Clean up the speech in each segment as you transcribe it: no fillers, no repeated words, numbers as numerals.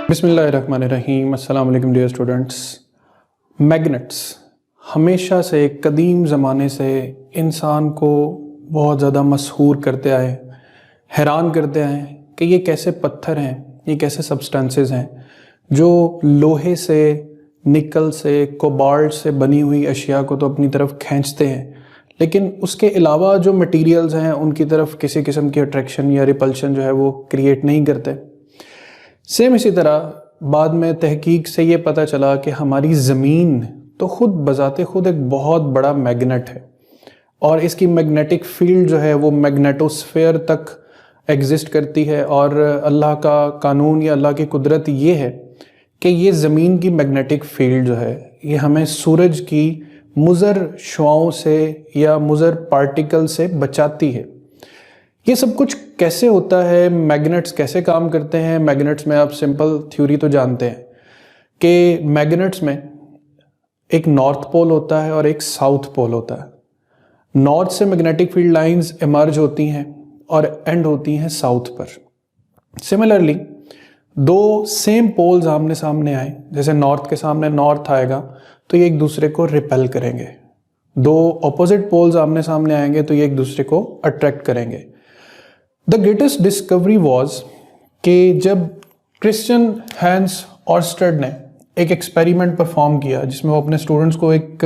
बिस्मिल्लाहिर्रहमानिर्रहीम। अस्सलाम वालेकुम डियर स्टूडेंट्स। मैग्नेट्स हमेशा से कदीम ज़माने से इंसान को बहुत ज़्यादा मशहूर करते आए, हैरान करते आए कि ये कैसे पत्थर हैं, ये कैसे सब्सटेंसेस हैं जो लोहे से, निकल से, कोबाल्ट से बनी हुई अशिया को तो अपनी तरफ खींचते हैं, लेकिन उसके अलावा जो मटेरियल्स हैं उनकी तरफ किसी किस्म की अट्रैक्शन या रिपल्शन जो है वो क्रिएट नहीं करते। सेम इसी तरह बाद में तहकीक से ये पता चला कि हमारी ज़मीन तो खुद बज़ाते खुद एक बहुत बड़ा मैग्नेट है और इसकी मैग्नेटिक फील्ड जो है वो मैग्नेटोस्फेयर तक एग्जिस्ट करती है। और अल्लाह का कानून या अल्लाह की कुदरत ये है कि ये ज़मीन की मैग्नेटिक फील्ड जो है ये हमें सूरज की मुज़र शुआओं से या मुज़र पार्टिकल से बचाती है। ये सब कुछ कैसे होता है, मैग्नेट्स कैसे काम करते हैं? मैग्नेट्स में आप सिंपल थ्योरी तो जानते हैं कि मैग्नेट्स में एक नॉर्थ पोल होता है और एक साउथ पोल होता है। नॉर्थ से मैग्नेटिक फील्ड लाइंस इमर्ज होती हैं और एंड होती हैं साउथ पर। सिमिलरली दो सेम पोल्स आमने सामने आए, जैसे नॉर्थ के सामने नॉर्थ आएगा तो ये एक दूसरे को रिपेल करेंगे। दो ऑपोजिट पोल्स आमने सामने आएंगे तो ये एक दूसरे को अट्रैक्ट करेंगे। द ग्रेटेस्ट डिस्कवरी वॉज कि जब क्रिश्चियन हैंस ऑर्स्टेड ने एक एक्सपेरिमेंट परफॉर्म किया जिसमें वो अपने स्टूडेंट्स को एक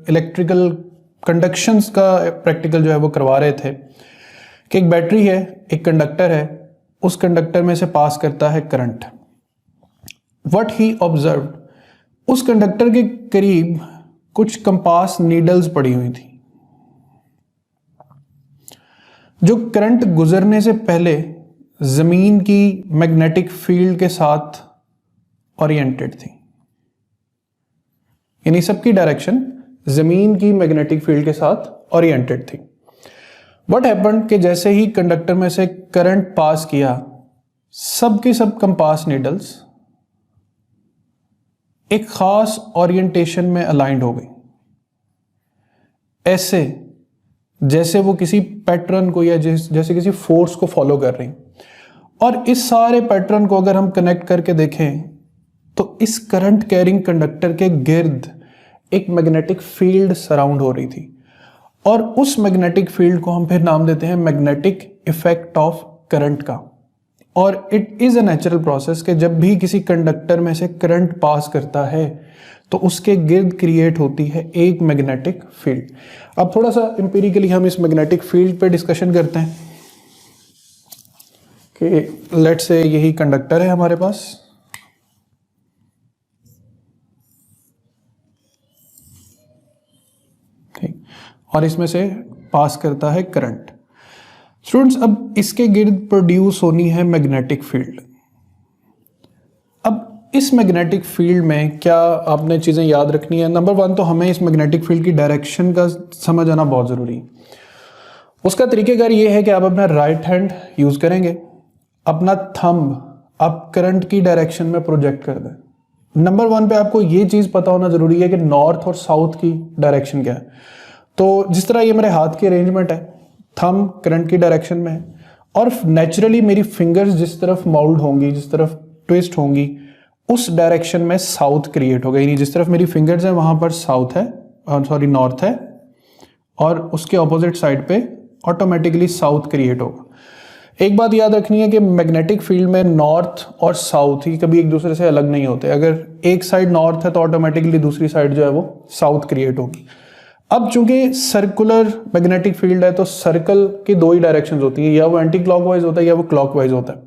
इलेक्ट्रिकल कंडक्शंस का प्रैक्टिकल जो है वो करवा रहे थे कि एक बैटरी है, एक कंडक्टर है, उस कंडक्टर में से पास करता है करंट। व्हाट ही ऑब्जर्व्ड, उस कंडक्टर के करीब कुछ कंपास नीडल्स पड़ी हुई थी जो करंट गुजरने से पहले जमीन की मैग्नेटिक फील्ड के साथ ओरिएंटेड थी, यानी सबकी डायरेक्शन जमीन की मैग्नेटिक फील्ड के साथ ओरिएंटेड थी। व्हाट हैपेंड कि जैसे ही कंडक्टर में से करंट पास किया, सब के सब कंपास नीडल्स एक खास ओरिएंटेशन में अलाइंड हो गई, ऐसे जैसे वो किसी पैटर्न को या जैसे किसी फोर्स को फॉलो कर रही। और इस सारे पैटर्न को अगर हम कनेक्ट करके देखें तो इस करंट कैरिंग कंडक्टर के गिर्द एक मैग्नेटिक फील्ड सराउंड हो रही थी और उस मैग्नेटिक फील्ड को हम फिर नाम देते हैं मैग्नेटिक इफेक्ट ऑफ करंट का। और it is a natural process कि जब भी किसी कंडक्टर में से करंट पास करता है तो उसके गिर्द क्रिएट होती है एक मैग्नेटिक फील्ड। अब थोड़ा सा एम्पिरिकली हम इस मैग्नेटिक फील्ड पे डिस्कशन करते हैं कि लेट्स से यही कंडक्टर है हमारे पास, ठीक, और इसमें से पास करता है करंट। स्टूडेंट्स, अब इसके गिर्द प्रोड्यूस होनी है मैग्नेटिक फील्ड। अब इस मैग्नेटिक फील्ड में क्या आपने चीज़ें याद रखनी है? नंबर वन तो हमें इस मैग्नेटिक फील्ड की डायरेक्शन का समझ आना बहुत ज़रूरी है। उसका तरीक़ेकार ये है कि आप अपना राइट हैंड यूज़ करेंगे, अपना थंब आप करंट की डायरेक्शन में प्रोजेक्ट कर दें। नंबर वन पे आपको ये चीज़ पता होना ज़रूरी है कि नॉर्थ और साउथ की डायरेक्शन क्या है। तो जिस तरह ये मेरे हाथ की अरेंजमेंट है, थंब करंट की डायरेक्शन में है और नेचुरली मेरी फिंगर्स जिस तरफ माउल्ड होंगी, जिस तरफ ट्विस्ट होंगी, उस डायरेक्शन में साउथ क्रिएट होगा। यानी जिस तरफ मेरी फिंगर्स हैं वहां पर साउथ है, नॉर्थ है, और उसके ऑपोजिट साइड पे ऑटोमेटिकली साउथ क्रिएट होगा। एक बात याद रखनी है कि मैग्नेटिक फील्ड में नॉर्थ और साउथ ही कभी एक दूसरे से अलग नहीं होते। अगर एक साइड नॉर्थ है तो ऑटोमेटिकली दूसरी साइड जो है वो साउथ क्रिएट होगी। अब चूंकि सर्कुलर मैग्नेटिक फील्ड है तो सर्कल की दो ही डायरेक्शंस होती है, या वो एंटी क्लॉकवाइज होता है या वो क्लॉकवाइज होता है।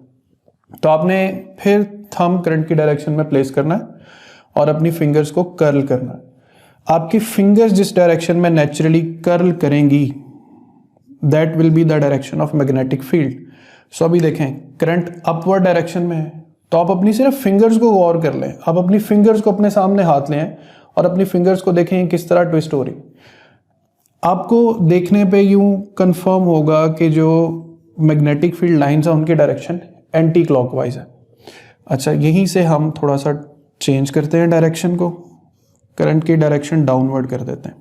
तो आपने फिर थंब करंट की डायरेक्शन में प्लेस करना है और अपनी फिंगर्स को कर्ल करना है। आपकी फिंगर्स जिस डायरेक्शन में नेचुरली कर्ल करेंगी that will be the direction of magnetic field. So अभी देखें करंट अपवर्ड डायरेक्शन में है तो आप अपनी सिर्फ फिंगर्स को गौर कर लें। आप अपनी फिंगर्स को अपने सामने हाथ लें और अपनी फिंगर्स को देखें किस तरह ट्विस्ट हो रही। आपको देखने पे यूं कंफर्म होगा कि जो मैग्नेटिक फील्ड लाइंस है उनकी डायरेक्शन एंटी क्लॉकवाइज है। अच्छा, यहीं से हम थोड़ा सा चेंज करते हैं डायरेक्शन को, करंट की डायरेक्शन डाउनवर्ड कर देते हैं।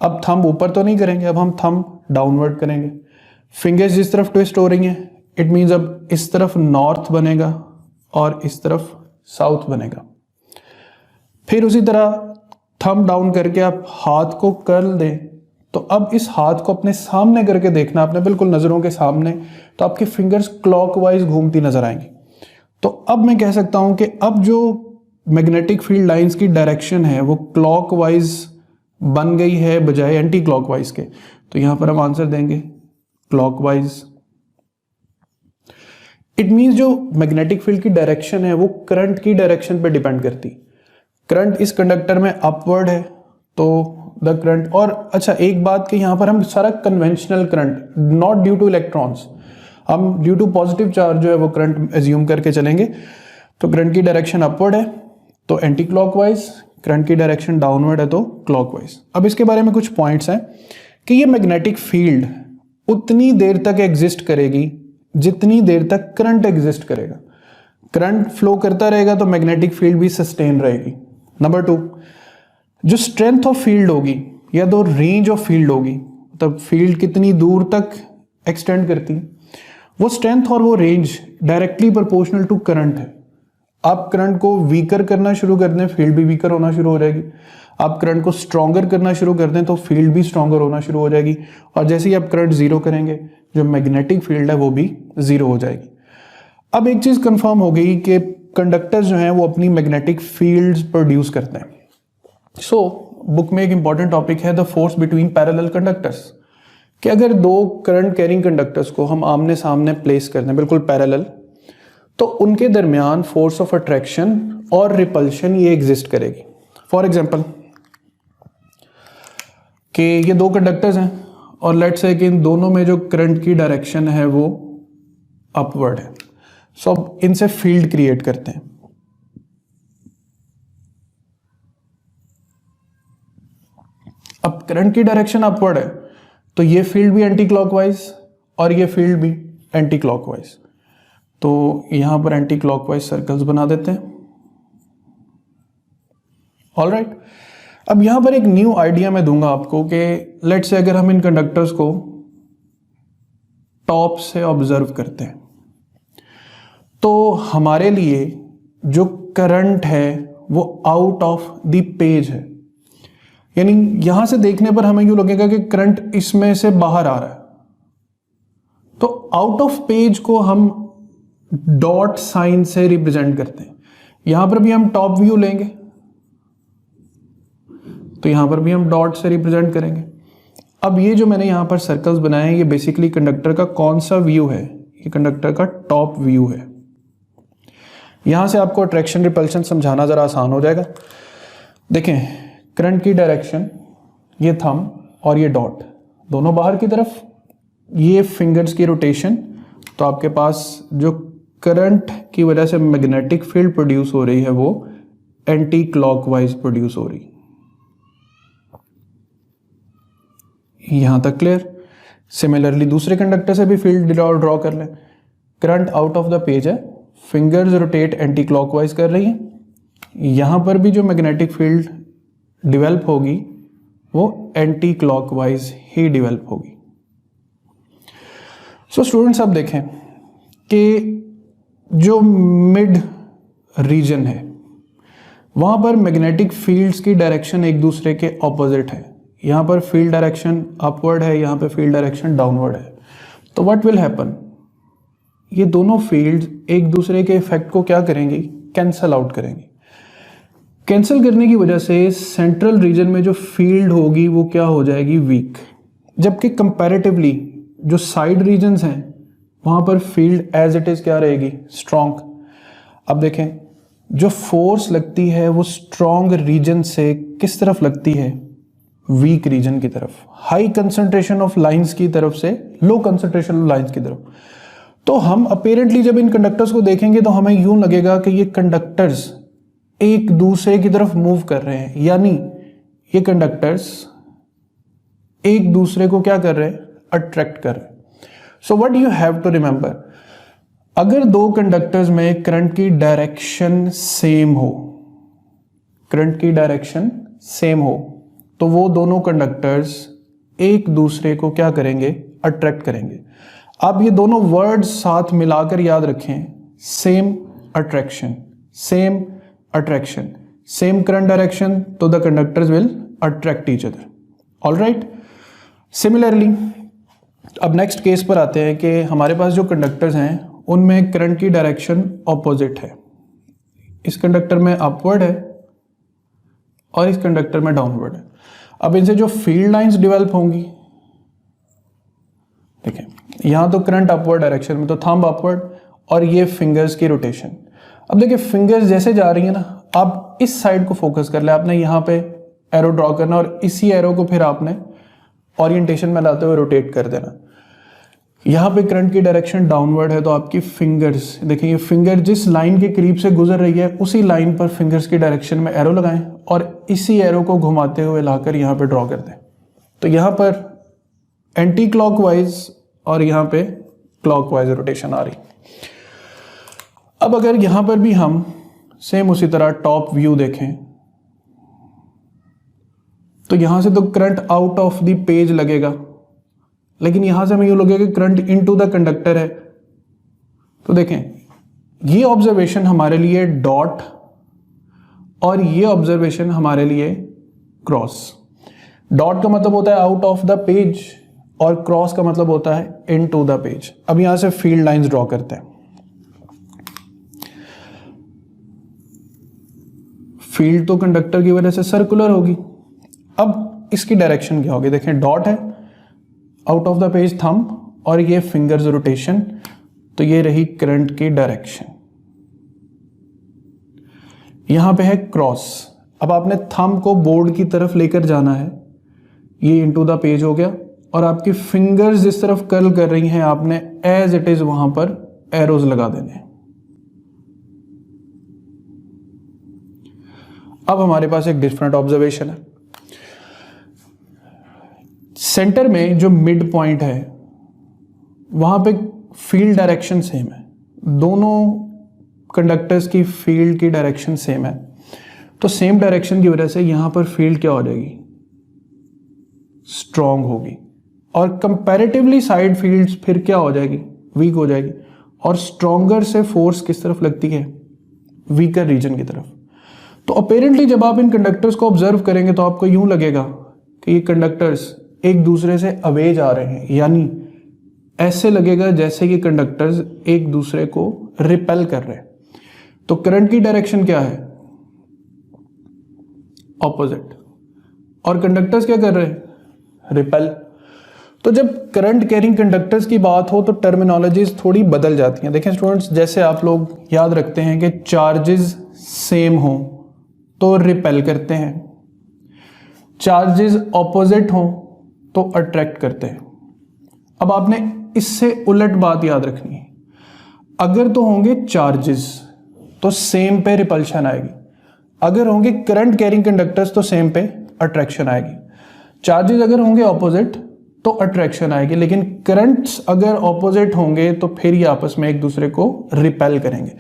अब थंब ऊपर तो नहीं करेंगे, अब हम थंब डाउनवर्ड करेंगे। फिंगर्स जिस तरफ ट्विस्ट हो रही हैं इट मीन्स अब इस तरफ नॉर्थ बनेगा और इस तरफ साउथ बनेगा। फिर उसी तरह थंब डाउन करके आप हाथ को कर्ल दें, तो अब इस हाथ को अपने सामने करके देखना आपने, बिल्कुल नज़रों के सामने, तो आपकी फिंगर्स क्लॉकवाइज घूमती नजर आएंगी। तो अब मैं कह सकता हूं कि अब जो मैग्नेटिक फील्ड लाइंस की डायरेक्शन है वो क्लॉकवाइज बन गई है बजाय एंटी क्लॉकवाइज के। तो यहां पर हम आंसर देंगे क्लॉकवाइज। इट मीन्स जो मैग्नेटिक फील्ड की डायरेक्शन है वो करंट की डायरेक्शन पे डिपेंड करती। करंट इस कंडक्टर में अपवर्ड है तो द करंट, और अच्छा एक बात कि यहां पर हम सारा conventional current, not due two electrons, हम ड्यू टू पॉजिटिव चार्ज जो है वो करंट एज्यूम करके चलेंगे। तो करंट की डायरेक्शन अपवर्ड है तो एंटी क्लॉकवाइज, करंट की डायरेक्शन डाउनवर्ड है तो क्लॉकवाइज। अब इसके बारे में कुछ पॉइंट्स हैं कि ये मैग्नेटिक फील्ड उतनी देर तक एग्जिस्ट करेगी जितनी देर तक करंट एग्जिस्ट करेगा। करंट फ्लो करता रहेगा तो मैग्नेटिक फील्ड भी सस्टेन रहेगी। नंबर 2, जो स्ट्रेंथ ऑफ फील्ड होगी या तो रेंज ऑफ फील्ड होगी, तब फील्ड कितनी दूर तक एक्सटेंड करती, वो स्ट्रेंथ और वो range directly proportional to current है। आप करंट को वीकर करना शुरू कर दें, फील्ड भी वीकर होना शुरू हो जाएगी। आप करंट को स्ट्रॉन्गर करना शुरू कर दें तो फील्ड भी स्ट्रॉन्गर होना शुरू हो जाएगी। और जैसे ही आप करंट जीरो करेंगे, जो मैग्नेटिक फील्ड है वो भी जीरो हो जाएगी। अब एक चीज कंफर्म हो गई कि कंडक्टर्स जो हैं वो अपनी मैग्नेटिक फील्ड्स प्रोड्यूस करते हैं। सो बुक में एक इंपॉर्टेंट टॉपिक है the force between parallel conductors, कि अगर दो करंट कैरिंग कंडक्टर्स को हम आमने सामने प्लेस कर दें बिल्कुल पैरेलल, तो उनके दरमियान फोर्स ऑफ अट्रैक्शन और रिपल्शन ये एग्जिस्ट करेगी। फॉर एग्जांपल कि ये दो कंडक्टर्स हैं और लेट्स से कि इन दोनों में जो करंट की डायरेक्शन है वो अपवर्ड है। सो अब इनसे फील्ड क्रिएट करते हैं। अब करंट की डायरेक्शन अपवर्ड है तो ये फील्ड भी एंटी क्लॉकवाइज और ये फील्ड भी एंटी क्लॉकवाइज। तो यहां पर एंटी क्लॉकवाइज सर्कल्स बना देते हैं। ऑलराइट, अब यहां पर एक न्यू आइडिया मैं दूंगा आपको कि लेट्स से अगर हम इन कंडक्टर्स को टॉप से ऑब्जर्व करते हैं तो हमारे लिए जो करंट है वो आउट ऑफ द पेज है, यानी यहां से देखने पर हमें यूं लगेगा कि करंट इसमें से बाहर आ रहा है। तो आउट ऑफ पेज को हम डॉट साइन से रिप्रेजेंट करते हैं। यहां पर भी हम टॉप व्यू लेंगे तो यहां पर भी हम डॉट से रिप्रेजेंट करेंगे। अब ये जो मैंने यहां पर सर्कल्स बनाए हैं ये बेसिकली कंडक्टर का कौन सा व्यू है, ये कंडक्टर का टॉप व्यू है। यहां से आपको अट्रैक्शन रिपल्शन समझाना जरा आसान हो जाएगा। देखें, करंट की डायरेक्शन ये थंब और ये डॉट दोनों बाहर की तरफ, ये फिंगर्स की रोटेशन, तो आपके पास जो करंट की वजह से मैग्नेटिक फील्ड प्रोड्यूस हो रही है वो एंटी क्लॉकवाइज प्रोड्यूस हो रही। यहां तक क्लियर। सिमिलरली दूसरे कंडक्टर से भी फील्ड ड्रॉ कर लें। Current out of the page है, फिंगर्स रोटेट एंटी क्लॉकवाइज कर रही हैं। यहां पर भी जो मैग्नेटिक फील्ड डेवलप होगी वो एंटी क्लॉकवाइज ही डेवलप होगी। सो स्टूडेंट्स अब देखें कि जो मिड रीजन है वहां पर मैग्नेटिक फील्ड्स की डायरेक्शन एक दूसरे के ऑपोजिट है। यहां पर फील्ड डायरेक्शन अपवर्ड है, यहां पर फील्ड डायरेक्शन डाउनवर्ड है। तो व्हाट विल हैपन, ये दोनों फील्ड्स एक दूसरे के इफेक्ट को क्या करेंगी, कैंसल आउट करेंगी। कैंसिल करने की वजह से सेंट्रल रीजन में जो फील्ड होगी वो क्या हो जाएगी, वीक, जबकि कंपैरेटिवली जो साइड रीजन्स हैं वहां पर फील्ड एज इट इज क्या रहेगी, स्ट्रॉन्ग। अब देखें, जो फोर्स लगती है वो स्ट्रॉन्ग रीजन से किस तरफ लगती है, वीक रीजन की तरफ, हाई कंसंट्रेशन ऑफ लाइंस की तरफ से लो कंसंट्रेशन ऑफ लाइंस की तरफ। तो हम अपेरेंटली जब इन कंडक्टर्स को देखेंगे तो हमें यूं लगेगा कि ये कंडक्टर्स एक दूसरे की तरफ मूव कर रहे हैं, यानी ये कंडक्टर्स एक दूसरे को क्या कर रहे हैं, अट्रैक्ट कर रहे हैं। So what you have to remember, अगर दो कंडक्टर्स में करंट की डायरेक्शन सेम हो, करंट की डायरेक्शन सेम हो, तो वो दोनों कंडक्टर्स एक दूसरे को क्या करेंगे, अट्रैक्ट करेंगे। आप ये दोनों वर्ड्स साथ मिलाकर याद रखें, same attraction, same attraction, same current direction, तो the conductors will attract each other. All right. Similarly, अब नेक्स्ट केस पर आते हैं कि हमारे पास जो कंडक्टर्स हैं उनमें करंट की डायरेक्शन ऑपोजिट है. इस कंडक्टर में अपवर्ड है और इस कंडक्टर में डाउनवर्ड है. अब इनसे जो फील्ड लाइंस डेवलप होंगी, देखें यहां तो करंट अपवर्ड डायरेक्शन में, तो थंब अपवर्ड और ये फिंगर्स की रोटेशन. अब देखिए फिंगर्स जैसे जा रही है ना, आप इस साइड को फोकस कर ले, आपने यहाँ पे एरो ड्रॉ करना और इसी एरो को फिर आपने ओरिएंटेशन में लाते हुए रोटेट कर देना. यहाँ पे करंट की डायरेक्शन डाउनवर्ड है, तो आपकी फिंगर्स देखें, ये फिंगर जिस लाइन के करीब से गुजर रही है उसी लाइन पर फिंगर्स की डायरेक्शन में एरो लगाएं और इसी एरो को घुमाते हुए लाकर यहाँ पे ड्रॉ कर दें. तो यहाँ पर एंटी क्लॉकवाइज और यहाँ पे क्लॉकवाइज रोटेशन आ रही. अब अगर यहाँ पर भी हम सेम उसी तरह टॉप व्यू देखें तो यहाँ से तो current out of the page लगेगा, लेकिन यहां से हमें यूं लगेगा कि करंट इनटू द कंडक्टर है. तो देखें ये ऑब्जर्वेशन हमारे लिए डॉट और ये ऑब्जर्वेशन हमारे लिए क्रॉस. डॉट का मतलब होता है आउट ऑफ द पेज और क्रॉस का मतलब होता है इनटू द पेज. अब यहां से फील्ड लाइंस ड्रॉ करते हैं. फील्ड तो कंडक्टर की वजह से सर्कुलर होगी. अब इसकी डायरेक्शन क्या होगी, देखें डॉट है, out of the page thumb और ये फिंगर्स रोटेशन, तो ये रही करंट की डायरेक्शन. यहां पे है क्रॉस. अब आपने थंब को बोर्ड की तरफ लेकर जाना है, ये इनटू द पेज हो गया और आपकी फिंगर्स जिस तरफ कर्ल कर रही हैं आपने एज इट इज वहां पर एरोज लगा देने हैं. अब हमारे पास एक डिफरेंट ऑब्जर्वेशन है. सेंटर में जो मिड पॉइंट है वहां पे फील्ड डायरेक्शन सेम है, दोनों कंडक्टर्स की फील्ड की डायरेक्शन सेम है. तो सेम डायरेक्शन की वजह से यहां पर फील्ड क्या हो जाएगी, स्ट्रॉन्ग होगी. और कंपैरेटिवली साइड फील्ड्स फिर क्या हो जाएगी, वीक हो जाएगी. और स्ट्रॉन्गर से फोर्स किस तरफ लगती है, वीकर रीजन की तरफ. तो अपेरेंटली जब आप इन कंडक्टर्स को ऑब्जर्व करेंगे तो आपको यूं लगेगा कि ये कंडक्टर्स एक दूसरे से अवे जा रहे हैं, यानी ऐसे लगेगा जैसे कि कंडक्टर्स एक दूसरे को रिपेल कर रहे हैं. तो करंट की डायरेक्शन क्या है, ऑपोजिट, और कंडक्टर्स क्या कर रहे हैं, रिपेल. तो जब करंट कैरिंग कंडक्टर्स की बात हो तो टर्मिनोलॉजीज थोड़ी बदल जाती हैं. देखें स्टूडेंट्स, जैसे आप लोग याद रखते हैं कि चार्जेस सेम हो तो रिपेल करते हैं, चार्जेस ऑपोजिट हो तो अट्रैक्ट करते हैं. अब आपने इससे उलट बात याद रखनी है. अगर तो होंगे चार्जेस तो सेम पे रिपल्शन आएगी, अगर होंगे करंट कैरिंग कंडक्टर्स तो सेम पे अट्रैक्शन आएगी. चार्जेस अगर होंगे ऑपोजिट तो अट्रैक्शन आएगी, लेकिन करंट्स अगर ऑपोजिट होंगे तो फिर ये आपस में एक दूसरे को रिपेल करेंगे.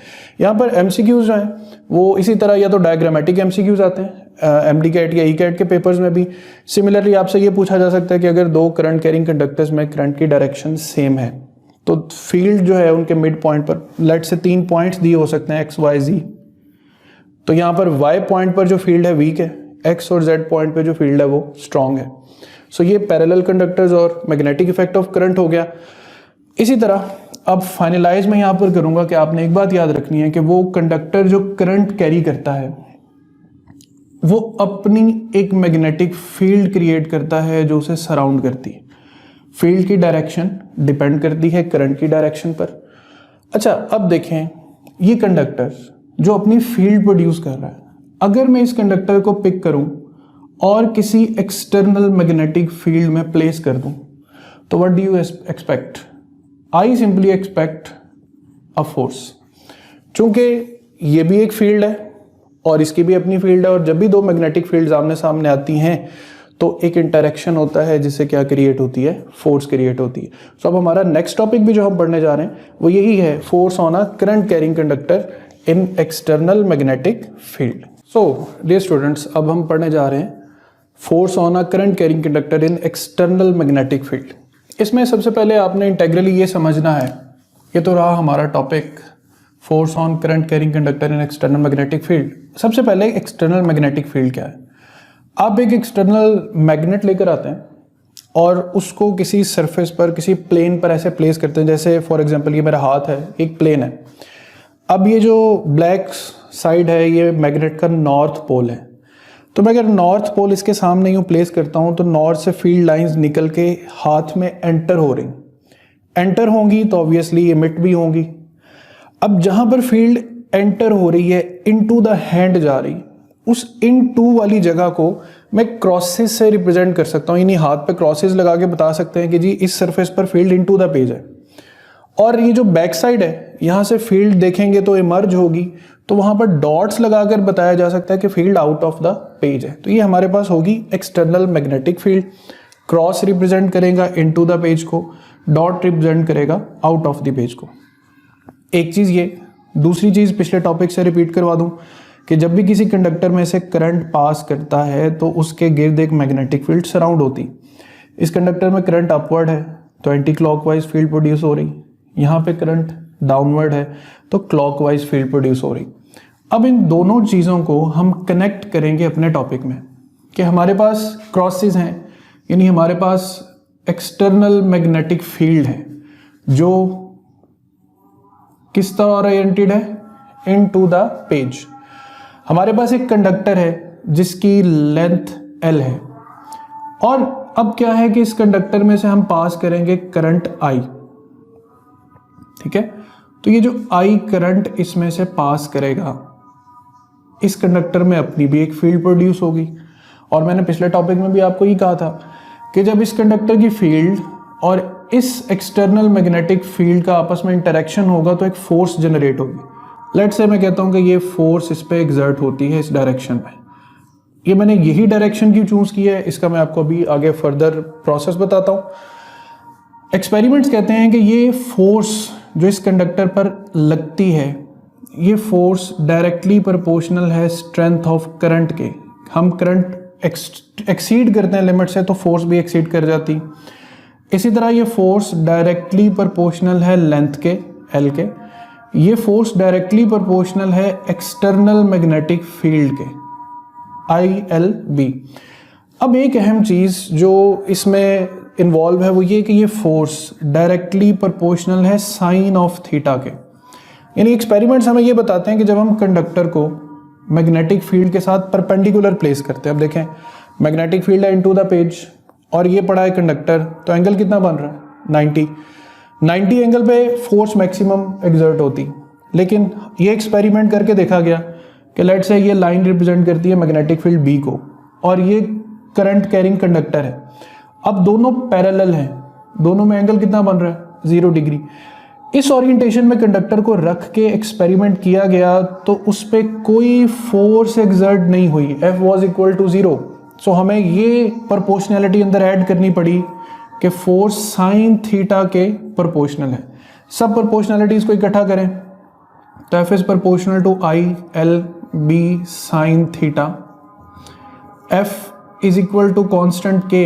यहाँ पर एमसीक्यूज जो हैं वो इसी तरह या तो डायग्रामेटिक एमसीक्यूज आते हैं एमडी कैट या ई कैट के पेपर्स में भी. सिमिलरली आपसे ये पूछा जा सकता है कि अगर दो करंट कैरिंग कंडक्टर्स में करंट की डायरेक्शन सेम है तो फील्ड जो है उनके मिड पॉइंट पर लेट से 3 पॉइंट्स दिए हो सकते हैं, एक्स वाई जी. तो यहाँ पर वाई पॉइंट पर जो फील्ड है वीक है, एक्स और जेड पॉइंट पर जो फील्ड है वो स्ट्रांग है. सो ये पैरेलल कंडक्टर्स और मैग्नेटिक इफेक्ट ऑफ करंट हो गया. इसी तरह अब फाइनलाइज में यहाँ पर करूँगा कि आपने एक बात याद रखनी है कि वो कंडक्टर जो करंट कैरी करता है वो अपनी एक मैग्नेटिक फील्ड क्रिएट करता है जो उसे सराउंड करती है. फील्ड की डायरेक्शन डिपेंड करती है करंट की डायरेक्शन पर. अच्छा, अब देखें ये कंडक्टर जो अपनी फील्ड प्रोड्यूस कर रहा है, अगर मैं इस कंडक्टर को पिक करूं और किसी एक्सटर्नल मैग्नेटिक फील्ड में प्लेस कर दूं तो what do you expect, I simply expect a force. चूंकि ये भी एक फील्ड है और इसकी भी अपनी फील्ड है और जब भी दो मैग्नेटिक फील्ड्स आमने सामने आती हैं तो एक इंटरेक्शन होता है जिससे क्या क्रिएट होती है, फोर्स क्रिएट होती है. सो अब हमारा नेक्स्ट टॉपिक भी जो हम पढ़ने जा रहे हैं वो यही है, force on a current carrying conductor in external magnetic field. So dear students, अब हम पढ़ने जा रहे हैं force on a current carrying conductor in external magnetic field. इसमें सबसे पहले आपने इंटेग्रली ये समझना है, ये तो रहा हमारा topic force on current carrying conductor in external magnetic field. सबसे पहले एक्सटर्नल मैग्नेटिक फील्ड क्या है। आप एक एक्सटर्नल मैग्नेट लेकर आते हैं और उसको किसी सरफेस पर, किसी प्लेन पर ऐसे प्लेस करते हैं, जैसे फॉर एग्जांपल ये मेरा हाथ है, एक प्लेन है। अब ये जो ब्लैक साइड है ये मैग्नेट का नॉर्थ पोल है। तो मैं अगर नॉर्थ पोल इसके सामने यूँ प्लेस करता हूँ तो नॉर्थ से फील्ड लाइंस निकल के हाथ में एंटर हो रही, एंटर होंगी तो ऑब्वियसली इमिट भी होंगी। अब जहाँ पर फील्ड एंटर हो रही है, इनटू द हैंड जा रही, उस इनटू वाली जगह को मैं क्रॉसेस से रिप्रेजेंट कर सकता हूँ, यानी हाथ पे क्रॉसेस लगा के बता सकते हैं कि जी इस सरफेस पर फील्ड इनटू द पेज है। और ये जो बैक साइड है, यहाँ से फील्ड देखेंगे तो इमर्ज होगी, तो वहाँ पर डॉट्स लगाकर बताया जा सकता है कि field out of the page है। तो ये हमारे पास होगी external magnetic field. Cross represent करेगा इनटू द पेज को, डॉट रिप्रेजेंट करेगा आउट ऑफ द पेज को। एक चीज़ ये, दूसरी चीज़ पिछले टॉपिक से रिपीट करवा दूँ कि जब भी किसी कंडक्टर में से करंट पास करता है तो उसके गिर्द एक मैग्नेटिक फील्ड सराउंड होती। इस कंडक्टर में करंट अपवर्ड है तो एंटी क्लॉकवाइज फील्ड प्रोड्यूस हो रही, यहाँ पे करंट डाउनवर्ड है तो क्लॉकवाइज फील्ड प्रोड्यूस हो रही। अब इन दोनों चीज़ों को हम कनेक्ट करेंगे अपने टॉपिक में कि हमारे पास क्रॉसेस हैं, यानी हमारे पास एक्सटर्नल मैग्नेटिक फील्ड है जो किस तरह ओरिएंटेड है, इन टू द पेज। हमारे पास एक कंडक्टर है जिसकी लेंथ L है और अब क्या है कि इस कंडक्टर में से हम पास करेंगे करंट I, ठीक है। तो ये जो I करंट इसमें से पास करेगा, इस कंडक्टर में अपनी भी एक फील्ड प्रोड्यूस होगी। और मैंने पिछले टॉपिक में भी आपको ये कहा था कि जब इस कंडक्टर की फील्ड और इस एक्सटर्नल मैग्नेटिक फील्ड का आपस में इंटरेक्शन होगा तो एक फोर्स जनरेट होगी। लेट्स से मैं कहता हूं कि ये फोर्स इस पे एग्जर्ट होती है इस डायरेक्शन में। ये मैंने यही डायरेक्शन क्यों चूज की है, इसका मैं आपको अभी आगे फर्दर प्रोसेस बताता हूं। एक्सपेरिमेंट्स कहते हैं कि ये फोर्स जो इस कंडक्टर पर लगती है, ये फोर्स डायरेक्टली प्रोपोर्शनल है स्ट्रेंथ ऑफ करंट के। हम करंट एक्सीड करते हैं लिमिट से तो फोर्स भी एक्सीड कर जाती। इसी तरह ये फोर्स डायरेक्टली प्रोपोर्शनल है लेंथ के L के। ये फोर्स डायरेक्टली प्रोपोर्शनल है एक्सटर्नल मैग्नेटिक फील्ड के ILB। अब एक अहम चीज़ जो इसमें इन्वॉल्व है वो ये कि ये फोर्स डायरेक्टली प्रोपोर्शनल है साइन ऑफ थीटा के। यानी एक्सपेरिमेंट्स हमें ये बताते हैं कि जब हम कंडक्टर को मैग्नेटिक फील्ड के साथ परपेंडिकुलर प्लेस करते हैं, अब देखें मैग्नेटिक फील्ड है इनटू द पेज और ये पड़ा है कंडक्टर, तो एंगल कितना बन रहा है 90 एंगल पे फोर्स मैक्सिमम एग्जर्ट होती। लेकिन ये एक्सपेरिमेंट करके देखा गया कि लेट्स से ये लाइन रिप्रेजेंट करती है मैग्नेटिक फील्ड B को और ये करंट कैरिंग कंडक्टर है। अब दोनों पैरेलल हैं, दोनों में एंगल कितना बन रहा है 0 डिग्री। इस ओरिएंटेशन में कंडक्टर को रख के एक्सपेरिमेंट किया गया तो उस पर कोई फोर्स एग्जर्ट नहीं हुई, F was equal to 0। सो हमें ये प्रोपोर्शनैलिटी अंदर ऐड करनी पड़ी कि फोर्स साइन थीटा के प्रोपोर्शनल है। सब प्रोपोर्शनैलिटीज को इकट्ठा करें तो F is proportional to ILB sine theta. F is equal to constant K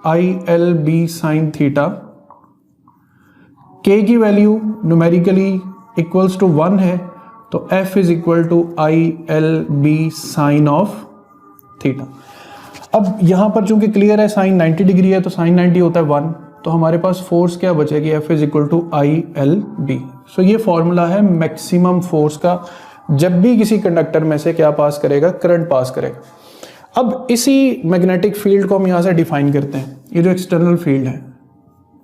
ILB sine theta. K की वैल्यू न्यूमेरिकली इक्वल्स टू 1 है तो F is equal to ILB sine of theta. अब यहाँ पर चूंकि क्लियर है साइन 90 डिग्री है तो साइन 90 होता है 1, तो हमारे पास फोर्स क्या बचेगी F is equal to ILB। So ये फॉर्मूला है मैक्सिमम फोर्स का जब भी किसी कंडक्टर में से क्या पास करेगा, करंट पास करेगा। अब इसी मैग्नेटिक फील्ड को हम यहाँ से डिफाइन करते हैं, ये जो एक्सटर्नल फील्ड है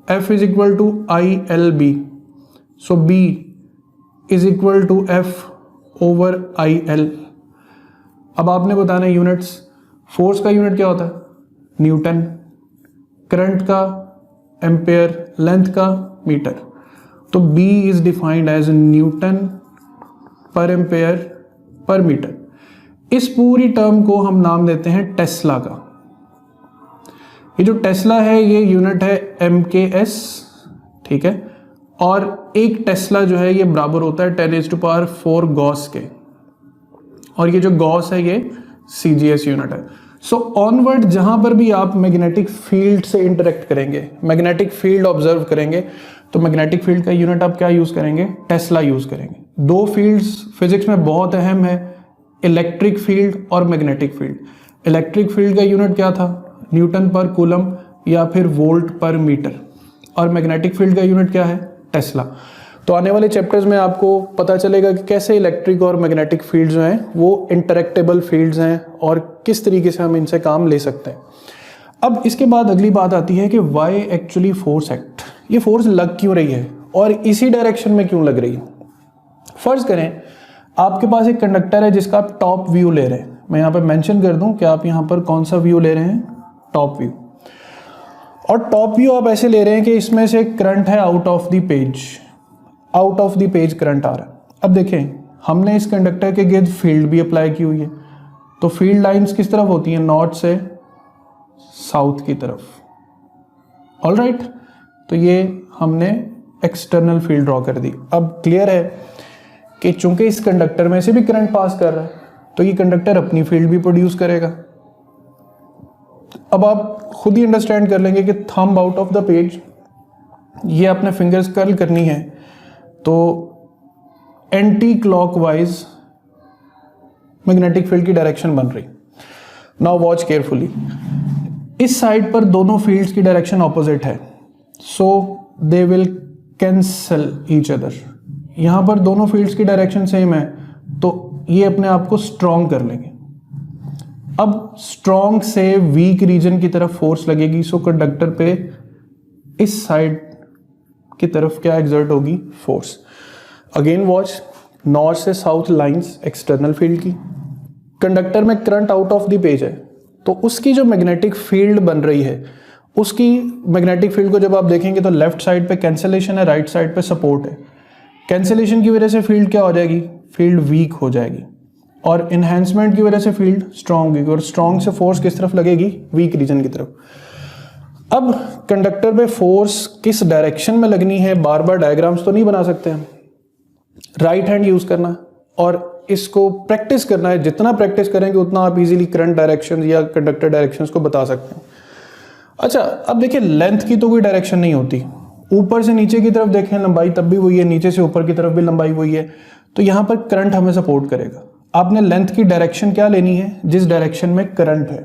F is equal to ILB, so B is equal to F over IL। अब आपने बताना है यूनिट्स। फोर्स का यूनिट क्या होता है न्यूटन, करंट का एम्पेयर, लेंथ का मीटर। तो B is defined as newton per ampere per metre. इस पूरी टर्म को हम नाम देते हैं टेस्ला का। ये जो टेस्ला है ये यूनिट है MKS, ठीक है। और एक टेस्ला जो है ये बराबर होता है 10⁴ गॉस के, और ये जो गॉस है ये CGS यूनिट है। सो ऑनवर्ड जहां पर भी आप मैग्नेटिक फील्ड से इंटरेक्ट करेंगे, मैग्नेटिक फील्ड ऑब्जर्व करेंगे, तो मैग्नेटिक फील्ड का यूनिट आप क्या यूज करेंगे, टेस्ला यूज करेंगे। दो फील्ड्स फिजिक्स में बहुत अहम है, इलेक्ट्रिक फील्ड और मैग्नेटिक फील्ड। इलेक्ट्रिक फील्ड का यूनिट क्या था, न्यूटन पर कूलम या फिर वोल्ट पर मीटर, और मैग्नेटिक फील्ड का यूनिट क्या है, टेस्ला। तो आने वाले चैप्टर्स में आपको पता चलेगा कि कैसे इलेक्ट्रिक और मैग्नेटिक फील्ड जो हैं वो इंटरेक्टेबल फील्ड्स हैं और किस तरीके से हम इनसे काम ले सकते हैं। अब इसके बाद अगली बात आती है कि वाई एक्चुअली फोर्स एक्ट, ये फोर्स लग क्यों रही है और इसी डायरेक्शन में क्यों लग रही है। फर्ज करें आपके पास एक कंडक्टर है जिसका आप टॉप व्यू ले रहे हैं। मैं यहाँ पर मेंशन कर दूं कि आप यहाँ पर कौन सा व्यू ले रहे हैं, टॉप व्यू। और टॉप व्यू आप ऐसे ले रहे हैं कि इसमें से करंट है out of the page, out of the page current आ रहा है। अब देखें हमने इस कंडक्टर के गिर्द फील्ड भी अप्लाई की हुई है, तो फील्ड लाइंस किस तरफ होती हैं, नॉर्थ से साउथ की तरफ। ऑलराइट, तो ये हमने एक्सटर्नल फील्ड ड्रॉ कर दी। अब क्लियर है कि चूंकि इस कंडक्टर में से भी करंट पास कर रहा है तो ये कंडक्टर अपनी फील्ड भी प्रोड्यूस करेगा। अब आप खुद ही अंडरस्टैंड कर लेंगे कि thumb out of the page, ये अपने फिंगर्स कर्ल करनी है तो एंटी क्लॉकवाइज मैग्नेटिक फील्ड की डायरेक्शन बन रही। नाउ वॉच केयरफुली, इस साइड पर दोनों फील्ड्स की डायरेक्शन ऑपोजिट है, so they will cancel each other. यहां पर दोनों फील्ड्स की डायरेक्शन सेम है तो ये अपने आप को स्ट्रॉन्ग कर लेंगे। अब स्ट्रॉन्ग से वीक रीजन की तरफ फोर्स लगेगी, सो कंडक्टर पे इस साइड की तरफ क्या एग्जर्ट होगी, फोर्स। अगेन वॉच, नॉर्थ से साउथ लाइंस एक्सटर्नल फील्ड की। कंडक्टर में current out of the page है तो उसकी जो मैग्नेटिक फील्ड बन रही है, उसकी मैग्नेटिक फील्ड को जब आप देखेंगे तो लेफ्ट साइड पे कैंसिलेशन है, राइट साइड पे सपोर्ट है। कैंसिलेशन की वजह से फील्ड क्या हो जाएगी, फील्ड वीक हो जाएगी, और इन्हेंसमेंट की वजह से फील्ड स्ट्रॉन्ग होगी, और स्ट्रॉन्ग से फोर्स किस तरफ लगेगी, वीक रीजन की तरफ। अब कंडक्टर पे फोर्स किस डायरेक्शन में लगनी है, बार बार डायग्राम्स तो नहीं बना सकते हम, राइट हैंड यूज करना और इसको प्रैक्टिस करना है। जितना प्रैक्टिस करेंगे उतना आप इजीली करंट डायरेक्शन या कंडक्टर डायरेक्शंस को बता सकते हैं। अच्छा, अब देखिए लेंथ की तो कोई डायरेक्शन नहीं होती, ऊपर से नीचे की तरफ देखें लंबाई तब भी वही है, नीचे से ऊपर की तरफ भी लंबाई वही है, तो यहां पर करंट हमें सपोर्ट करेगा। आपने लेंथ की डायरेक्शन क्या लेनी है, जिस डायरेक्शन में करंट है।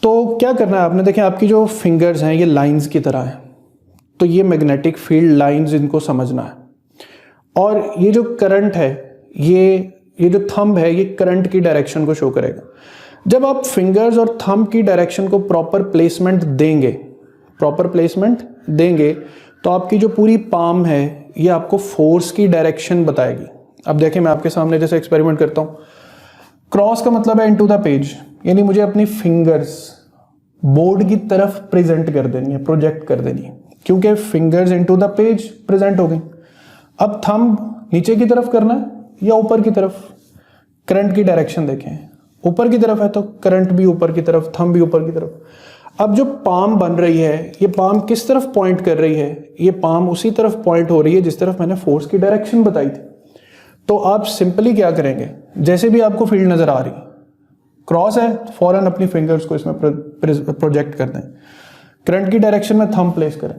तो क्या करना है आपने, देखें आपकी जो फिंगर्स हैं ये लाइंस की तरह है, तो ये मैग्नेटिक फील्ड लाइंस इनको समझना है, और ये जो करंट है ये जो थंब है ये करंट की डायरेक्शन को शो करेगा। जब आप फिंगर्स और थंब की डायरेक्शन को प्रॉपर प्लेसमेंट देंगे तो आपकी जो पूरी पाम है ये आपको फोर्स की डायरेक्शन बताएगी। अब देखें मैं आपके सामने जैसे एक्सपेरिमेंट करता हूं, क्रॉस का मतलब है इनटू द पेज, यानी मुझे अपनी फिंगर्स बोर्ड की तरफ प्रेजेंट कर देनी है, प्रोजेक्ट कर देनी है, क्योंकि fingers into the page present हो गई। अब थंब नीचे की तरफ करना है या ऊपर की तरफ, करंट की डायरेक्शन देखें, ऊपर की तरफ है तो करंट भी ऊपर की तरफ, थंब भी ऊपर की तरफ। अब जो पाम बन रही है ये पाम किस तरफ पॉइंट कर रही है, ये पाम उसी तरफ पॉइंट हो रही है जिस तरफ मैंने फोर्स की डायरेक्शन बताई थी। तो आप सिंपली क्या करेंगे, जैसे भी आपको फील्ड नजर आ रही, क्रॉस है फौरन अपनी फिंगर्स को इसमें प्रोजेक्ट कर दें, करंट की डायरेक्शन में थंब प्लेस करें,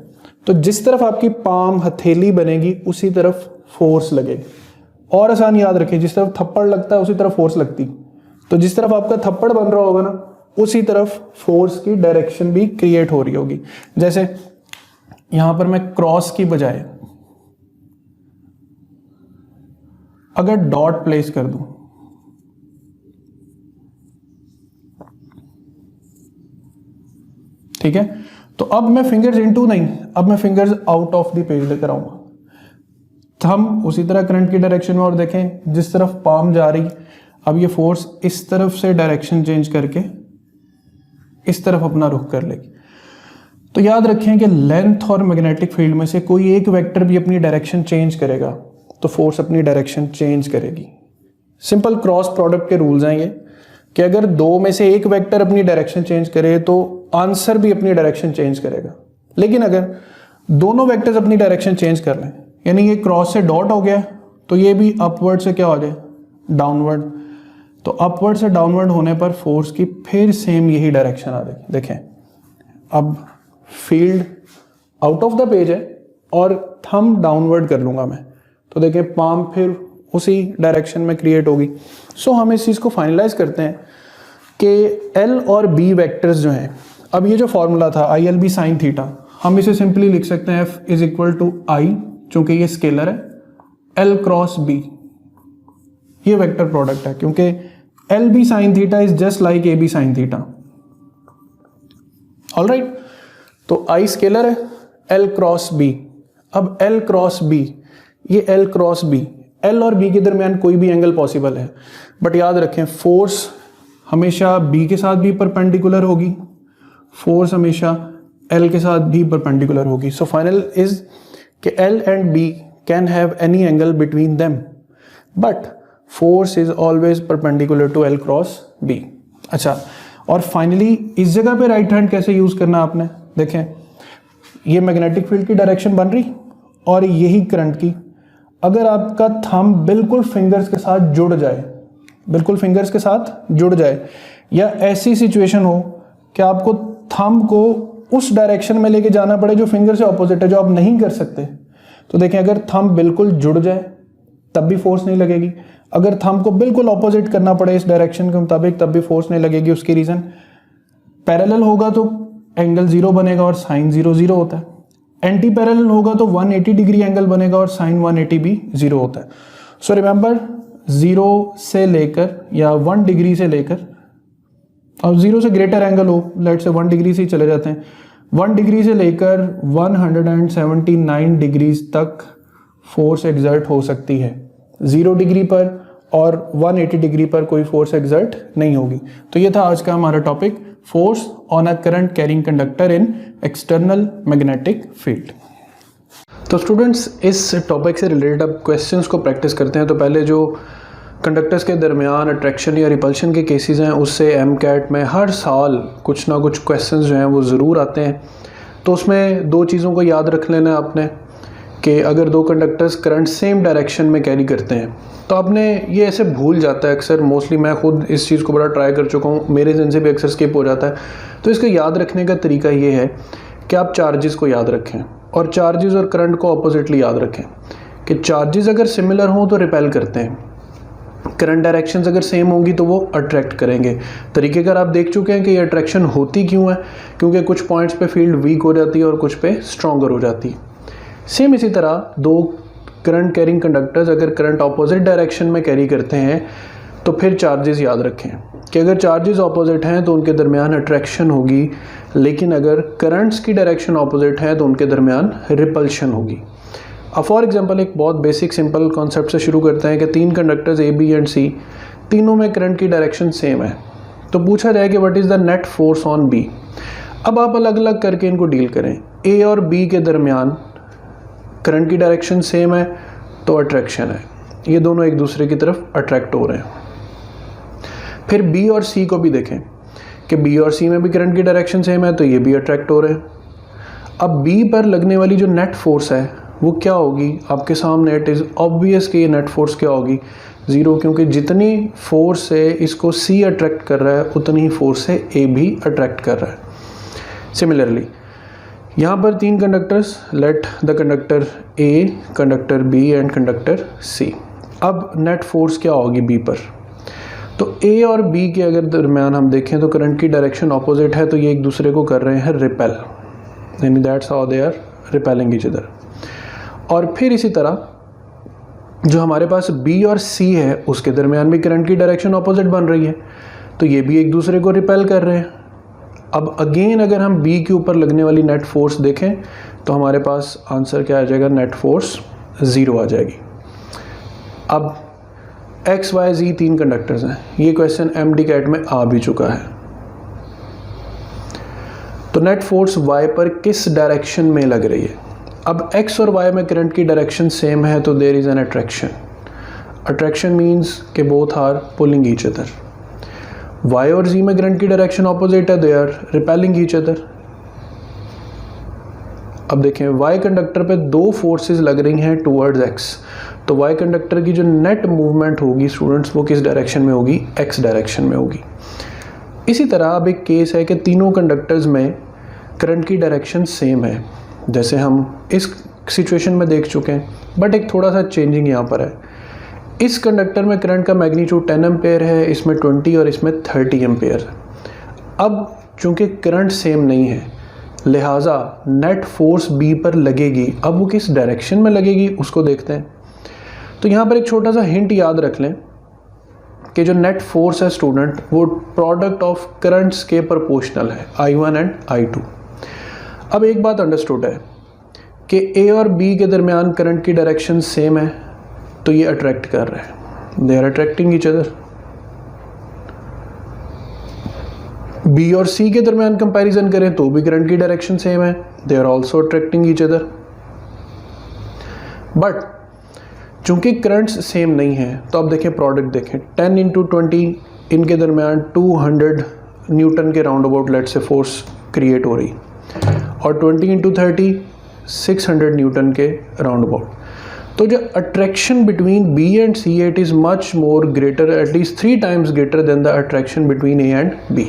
तो जिस तरफ आपकी पाम हथेली बनेगी उसी तरफ फोर्स लगेगी। और आसान याद रखें, जिस तरफ थप्पड़ लगता है उसी तरफ फोर्स लगती, तो जिस तरफ आपका थप्पड़ बन रहा होगा ना उसी तरफ फोर्स की डायरेक्शन भी क्रिएट हो रही होगी। जैसे यहां पर मैं क्रॉस की बजाय अगर डॉट प्लेस कर दूं, ठीक है, तो अब मैं फिंगर्स इनटू नहीं, अब मैं fingers out of the page लेकर आऊंगा। थंब उसी तरह करंट की डायरेक्शन में, और देखें जिस तरफ पाम जा रही, अब ये फोर्स इस तरफ से डायरेक्शन चेंज करके इस तरफ अपना रुख कर लेगी। तो याद रखें कि लेंथ और मैग्नेटिक फील्ड में से कोई एक वेक्टर भी अपनी डायरेक्शन चेंज करेगा तो फोर्स अपनी डायरेक्शन चेंज करेगी। सिंपल क्रॉस प्रोडक्ट के रूल्स हैं ये, कि अगर दो में से एक वेक्टर अपनी डायरेक्शन चेंज करे तो आंसर भी अपनी डायरेक्शन चेंज करेगा। लेकिन अगर दोनों वेक्टर्स अपनी डायरेक्शन चेंज कर लें, यानी ये क्रॉस से डॉट हो गया तो ये भी अपवर्ड से क्या हो जाए, डाउनवर्ड, तो अपवर्ड से डाउनवर्ड होने पर फोर्स की फिर सेम यही डायरेक्शन आ जाएगी। देखें अब field out of the page है और थंब डाउनवर्ड कर लूंगा मैं, तो देखें पाम फिर उसी डायरेक्शन में क्रिएट होगी। सो हम इस चीज़ को फाइनलाइज करते हैं कि एल और बी वेक्टर्स जो हैं, अब ये जो फॉर्मूला था I L B sine theta, हम इसे सिंपली लिख सकते हैं F is equal to I, चूंकि ये स्केलर है, एल क्रॉस बी, ये वेक्टर प्रोडक्ट है, क्योंकि L B sine theta is just like A B sine theta. Alright, तो आई स्केलर है, एल क्रॉस बी। अब एल क्रॉस बी, ये एल क्रॉस बी, एल और बी के दरमियान कोई भी एंगल पॉसिबल है, बट याद रखें फोर्स हमेशा बी के साथ भी परपेंडिकुलर होगी, फोर्स हमेशा एल के साथ भी परपेंडिकुलर होगी। सो फाइनल इज कि L and B can have any angle between them, but force is always perpendicular to L cross B. अच्छा, और फाइनली इस जगह पे राइट हैंड कैसे यूज करना आपने, देखें ये मैग्नेटिक फील्ड की डायरेक्शन बन रही और यही करंट की। अगर आपका थंब बिल्कुल फिंगर्स के साथ जुड़ जाए, बिल्कुल फिंगर्स के साथ जुड़ जाए, या ऐसी सिचुएशन हो कि आपको थंब को उस डायरेक्शन में लेके जाना पड़े जो फिंगर से ऑपोजिट है, जो आप नहीं कर सकते, तो देखें अगर थंब बिल्कुल जुड़ जाए तब भी फोर्स नहीं लगेगी, अगर थंब को बिल्कुल ऑपोजिट करना पड़े इस डायरेक्शन के मुताबिक तब भी फोर्स नहीं लगेगी। उसकी रीजन पैरेलल होगा तो एंगल 0 बनेगा और साइन 0 0 होता है, एंटी पैरेलल होगा तो 180 डिग्री एंगल बनेगा और साइन 180 भी 0 होता है। सो रिमेंबर 0 से लेकर या 1 डिग्री से लेकर, अब 0 से ग्रेटर एंगल हो, लेट से 1 डिग्री से ही चले जाते हैं, 1 डिग्री से लेकर 179 डिग्रीज तक फोर्स एग्जर्ट हो सकती है। 0 डिग्री पर और 180 डिग्री पर कोई फोर्स एग्जर्ट नहीं होगी। तो ये था आज का हमारा topic, force on a current carrying conductor in external magnetic field. तो स्टूडेंट्स, इस टॉपिक से रिलेटेड अब क्वेश्चंस को प्रैक्टिस करते हैं। तो पहले जो कंडक्टर्स के दरमियान अट्रैक्शन या रिपल्शन के केसेस हैं, उससे एमकैट में हर साल कुछ ना कुछ क्वेश्चंस जो हैं वो ज़रूर आते हैं। तो उसमें दो चीज़ों को याद रख लेना है आपने कि अगर दो कंडक्टर्स करंट सेम डायरेक्शन में कैरी करते हैं तो आपने ये ऐसे भूल जाता है अक्सर, मोस्टली मैं खुद इस चीज़ को बड़ा ट्राई कर चुका हूँ, मेरे जन से भी अक्सर स्किप हो जाता है। तो इसको याद रखने का तरीका ये है कि आप चार्जेस को याद रखें और चार्जेस और करंट को अपोजिटली याद रखें कि चार्जेस अगर सिमिलर हों तो रिपेल करते हैं, करंट डायरेक्शंस अगर सेम होंगी तो वो अट्रैक्ट करेंगे। तरीकेकार आप देख चुके हैं कि ये अट्रैक्शन होती क्यों है, क्योंकि कुछ पॉइंट्स पे फील्ड वीक हो जाती है और कुछ पे स्ट्रॉन्गर हो जाती है। सेम इसी तरह दो करंट कैरिंग कंडक्टर्स अगर करंट ऑपोजिट डायरेक्शन में कैरी करते हैं तो फिर चार्जेस याद रखें कि अगर चार्जेस ऑपोजिट हैं तो उनके दरमियान अट्रैक्शन होगी, लेकिन अगर करंट्स की डायरेक्शन ऑपोजिट है तो उनके दरमियान रिपल्शन होगी। अब फॉर एग्जांपल एक बहुत बेसिक सिंपल कॉन्सेप्ट से शुरू करते हैं कि तीन कंडक्टर्स ए बी एंड सी, तीनों में करंट की डायरेक्शन सेम है। तो पूछा जाए कि what is the net force on B. अब आप अलग अलग करके इनको डील करें। ए और बी के दरमियान करंट की डायरेक्शन सेम है तो अट्रैक्शन है, ये दोनों एक दूसरे की तरफ अट्रैक्ट हो रहे हैं। फिर बी और सी को भी देखें कि बी और सी में भी करंट की डायरेक्शन सेम है तो ये भी अट्रैक्ट हो रहे हैं। अब बी पर लगने वाली जो नेट फोर्स है वो क्या होगी आपके सामने, इट इज़ ऑब्वियस कि ये नेट फोर्स क्या होगी, 0, क्योंकि जितनी फोर्स से इसको सी अट्रैक्ट कर रहा है उतनी ही फोर्स से ए भी अट्रैक्ट कर रहा है। सिमिलरली यहाँ पर तीन conductors, let the conductor A, conductor B and conductor C. अब नेट फोर्स क्या होगी बी पर, तो ए और बी के अगर दरमियान हम देखें तो करंट की डायरेक्शन ऑपोजिट है तो ये एक दूसरे को कर रहे हैं रिपेल, यानी that's how they are repelling each other. और फिर इसी तरह जो हमारे पास B और C है उसके दरमियान भी करंट की डायरेक्शन ऑपोजिट बन रही है तो ये भी एक दूसरे को रिपेल कर रहे हैं। अब अगेन अगर हम B के ऊपर लगने वाली नेट फोर्स देखें तो हमारे पास आंसर क्या आ जाएगा, नेट फोर्स 0 आ जाएगी। अब X, Y, Z तीन कंडक्टर्स हैं, ये क्वेश्चन MD-CAT में आ भी चुका है। तो नेट फोर्स Y पर किस डायरेक्शन में लग रही है। अब X और Y में करंट की डायरेक्शन सेम है तो there is an attraction. Attraction means के both are pulling each other. Y और Z में करंट की डायरेक्शन ऑपोजिट है, they are repelling each other. अब देखें Y कंडक्टर पे दो फोर्सेस लग रही हैं टूवर्ड्स X, तो Y कंडक्टर की जो नेट मूवमेंट होगी स्टूडेंट्स वो किस डायरेक्शन में होगी, X डायरेक्शन में होगी। इसी तरह अब एक केस है कि तीनों कंडक्टर्स में करंट की डायरेक्शन सेम है, जैसे हम इस सिचुएशन में देख चुके हैं, बट एक थोड़ा सा चेंजिंग यहाँ पर है। इस कंडक्टर में करंट का मैग्नीट्यूड 10 एम्पेयर है, इसमें 20 और इसमें 30 एम्पेयर। अब चूंकि करंट सेम नहीं है, लिहाजा नेट फोर्स बी पर लगेगी। अब वो किस डायरेक्शन में लगेगी उसको देखते हैं। तो यहाँ पर एक छोटा सा हिंट याद रख लें कि जो नेट फोर्स है स्टूडेंट, वो प्रोडक्ट ऑफ करंट्स के प्रोपोर्शनल है, I1 एंड I2। अब एक बात अंडरस्टूड है कि A और B के दरमियान करंट की डायरेक्शन सेम है, तो ये अट्रैक्ट कर रहे हैं, they are attracting each other. B और C के दरमियान कंपैरिजन करें तो भी करंट की डायरेक्शन सेम है, they are also attracting each other. But चूंकि करंट्स सेम नहीं है, तो अब देखें प्रोडक्ट देखें, 10 इंटू 20 इनके दरमियान 200 न्यूटन के राउंड अबाउट लेट से फोर्स क्रिएट हो रही, और 20 इंटू 30 600 न्यूटन के राउंड अबाउट। तो जो attraction between B and C it is much more greater, at least 3 times greater than the attraction between A and B।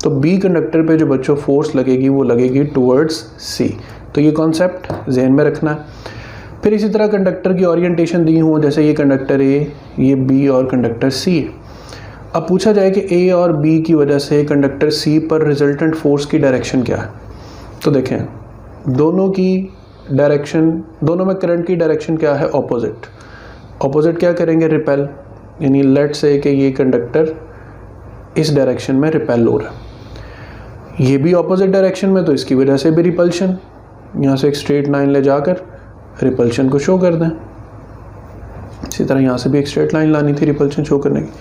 तो B कंडक्टर पे जो बच्चों फोर्स लगेगी वो लगेगी टुवर्ड्स C। तो ये कॉन्सेप्ट जहन में रखना है। फिर इसी तरह कंडक्टर की ओरिएंटेशन दी हूँ, जैसे ये कंडक्टर A, ये B और कंडक्टर C। अब पूछा जाए कि A और B की वजह से कंडक्टर C पर रिजल्टेंट फोर्स की डायरेक्शन क्या है। तो देखें दोनों की डायरेक्शन, दोनों में करंट की डायरेक्शन क्या है, ऑपोजिट। ऑपोजिट क्या करेंगे, रिपेल। यानी लेट से कि ये कंडक्टर इस डायरेक्शन में रिपेल हो रहा है, ये भी ऑपोजिट डायरेक्शन में, तो इसकी वजह से भी रिपल्शन। यहाँ से एक स्ट्रेट लाइन ले जाकर रिपल्शन को शो कर दें। इसी तरह यहाँ से भी एक स्ट्रेट लाइन लानी थी रिपल्शन शो करने की।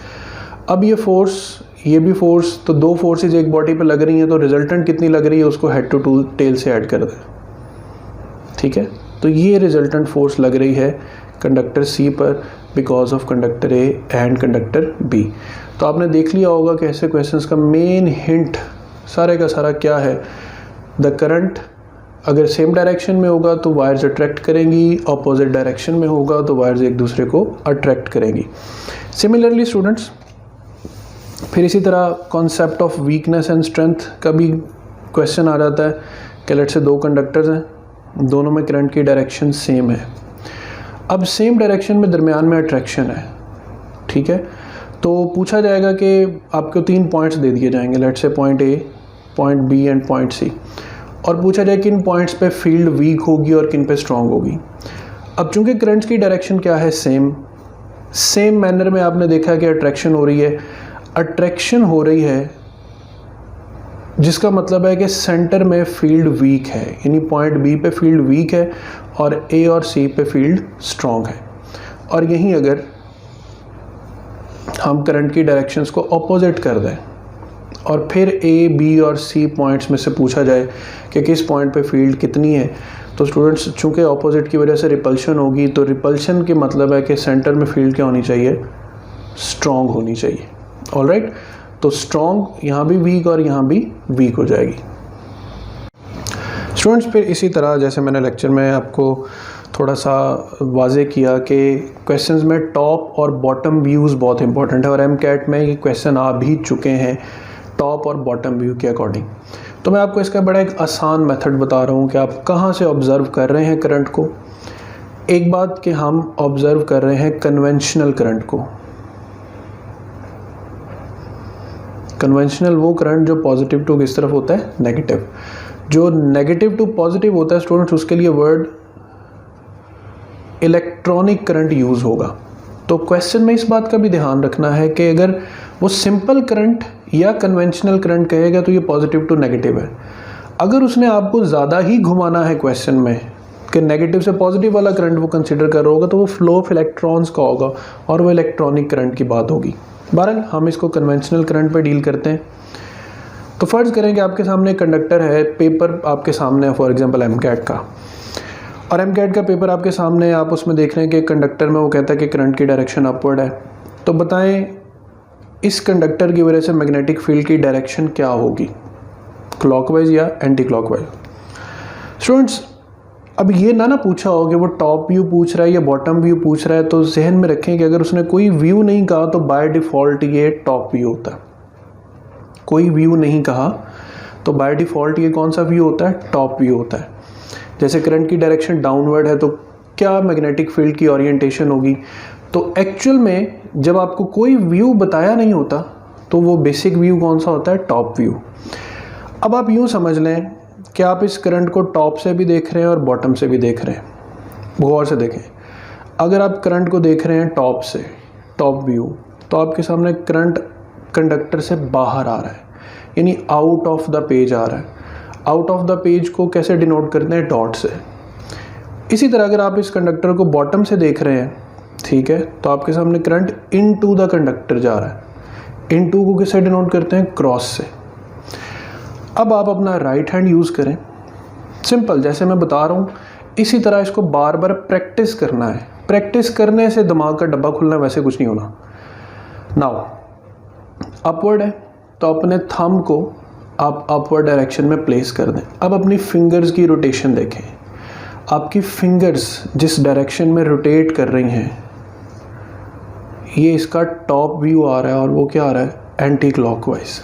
अब ये फोर्स, ये भी फोर्स, तो दो फोर्सेज एक बॉडी पे लग रही हैं, तो रिजल्टेंट कितनी लग रही है उसको हेड टू टेल से ऐड कर दें। ठीक है, तो ये रिजल्टेंट फोर्स लग रही है कंडक्टर C पर because of conductor A and conductor B। तो आपने देख लिया होगा कि ऐसे क्वेश्चंस का मेन हिंट सारे का सारा क्या है, द करंट अगर सेम डायरेक्शन में होगा तो वायर्स अट्रैक्ट करेंगी, ऑपोजिट डायरेक्शन में होगा तो वायर्स एक दूसरे को अट्रैक्ट करेंगी। सिमिलरली स्टूडेंट्स, फिर इसी तरह concept of weakness and strength का भी क्वेश्चन आ जाता है कि लेट से दो कंडक्टर्स हैं, दोनों में करंट की डायरेक्शन सेम है। अब सेम डायरेक्शन में दरमियान में अट्रैक्शन है, ठीक है। तो पूछा जाएगा कि आपको 3 पॉइंट्स दे दिए जाएंगे, लेट से point A, point B and point C, और पूछा जाए किन पॉइंट्स पे फील्ड वीक होगी और किन पे स्ट्रांग होगी। अब चूंकि करंट्स की डायरेक्शन क्या है, सेम मैनर में आपने देखा कि अट्रैक्शन हो रही है, अट्रैक्शन हो रही है जिसका मतलब है कि सेंटर में फील्ड वीक है, यानी पॉइंट B पे फील्ड वीक है और A और C पे फील्ड स्ट्रांग है। और यहीं अगर हम करंट की डायरेक्शंस को अपोजिट कर दें और फिर A, B और C पॉइंट्स में से पूछा जाए कि किस पॉइंट पे फील्ड कितनी है, तो स्टूडेंट्स चूंकि अपोजिट की वजह से रिपल्शन होगी, तो रिपल्शन के मतलब है कि सेंटर में फील्ड क्या होनी चाहिए, स्ट्रांग होनी चाहिए। ऑलराइट, तो स्ट्रांग यहाँ भी वीक और यहाँ भी वीक हो जाएगी। स्टूडेंट्स, फिर इसी तरह जैसे मैंने लेक्चर में आपको थोड़ा सा वाजे किया कि क्वेश्चंस में टॉप और बॉटम व्यूज़ बहुत इंपॉर्टेंट है, और MCAT में ये क्वेश्चन आ भी चुके हैं टॉप और बॉटम व्यू के अकॉर्डिंग। तो मैं आपको इसका बड़ा एक आसान मेथड बता रहा हूँ कि आप कहाँ से ऑब्ज़र्व कर रहे हैं करंट को। एक बात कि हम ऑब्ज़र्व कर रहे हैं कन्वेंशनल करंट को। कन्वेंशनल वो करंट जो पॉजिटिव टू किस तरफ होता है, नेगेटिव। जो नेगेटिव टू पॉजिटिव होता है स्टूडेंट्स, उसके लिए वर्ड इलेक्ट्रॉनिक करंट यूज़ होगा। तो क्वेश्चन में इस बात का भी ध्यान रखना है कि अगर वो सिंपल करंट या कन्वेंशनल करंट कहेगा तो ये पॉजिटिव टू नेगेटिव है। अगर उसने आपको ज़्यादा ही घुमाना है क्वेश्चन में कि नेगेटिव से पॉजिटिव वाला करंट वो कंसिडर कर रहा होगा, तो वो फ्लो ऑफ इलेक्ट्रॉन्स का होगा और वो इलेक्ट्रॉनिक करंट की बात होगी। बहरहाल हम इसको कन्वेंशनल करंट पे डील करते हैं। तो फ़र्ज़ करें कि आपके सामने कंडक्टर है, पेपर आपके सामने है फॉर एग्जांपल MCAT का, और MCAT का पेपर आपके सामने है, आप उसमें देख रहे हैं कि कंडक्टर में वो कहता है कि करंट की डायरेक्शन अपवर्ड है। तो बताएं इस कंडक्टर की वजह से मैग्नेटिक फील्ड की डायरेक्शन क्या होगी, क्लॉकवाइज या एंटी क्लॉकवाइज। स्टूडेंट्स, अब ये ना पूछा हो कि वो टॉप व्यू पूछ रहा है या बॉटम व्यू पूछ रहा है, तो जहन में रखें कि अगर उसने कोई व्यू नहीं कहा तो बाय डिफ़ॉल्ट ये टॉप व्यू होता है। कोई व्यू नहीं कहा तो बाय डिफ़ॉल्ट ये कौन सा व्यू होता है, टॉप व्यू होता है। जैसे करंट की डायरेक्शन डाउनवर्ड है तो क्या मैग्नेटिक फील्ड की ओरिएंटेशन होगी, तो एक्चुअल में जब आपको कोई व्यू बताया नहीं होता तो वो बेसिक व्यू कौन सा होता है? Top view. अब आप यूँ समझ लें कि आप इस करंट को टॉप से भी देख रहे हैं और बॉटम से भी देख रहे हैं। गौर से देखें, अगर आप करंट को देख रहे हैं टॉप से, टॉप व्यू, तो आपके सामने करंट कंडक्टर से बाहर आ रहा है, यानी आउट ऑफ द पेज आ रहा है। आउट ऑफ द पेज को कैसे डिनोट करते हैं? डॉट से। इसी तरह अगर आप इस कंडक्टर को बॉटम से देख रहे हैं, ठीक है, तो आपके सामने current into the conductor जा रहा है। इन टू को किससे डिनोट करते हैं? क्रॉस से। अब आप अपना राइट हैंड यूज़ करें, सिंपल जैसे मैं बता रहा हूँ इसी तरह इसको बार बार प्रैक्टिस करना है। प्रैक्टिस करने से दिमाग का डब्बा खुलना, वैसे कुछ नहीं होना। नाउ अपवर्ड है तो अपने थंब को आप अपवर्ड डायरेक्शन में प्लेस कर दें। अब अपनी फिंगर्स की रोटेशन देखें, आपकी फिंगर्स जिस डायरेक्शन में रोटेट कर रही हैं ये इसका टॉप व्यू आ रहा है और वो क्या आ रहा है? Anti clockwise.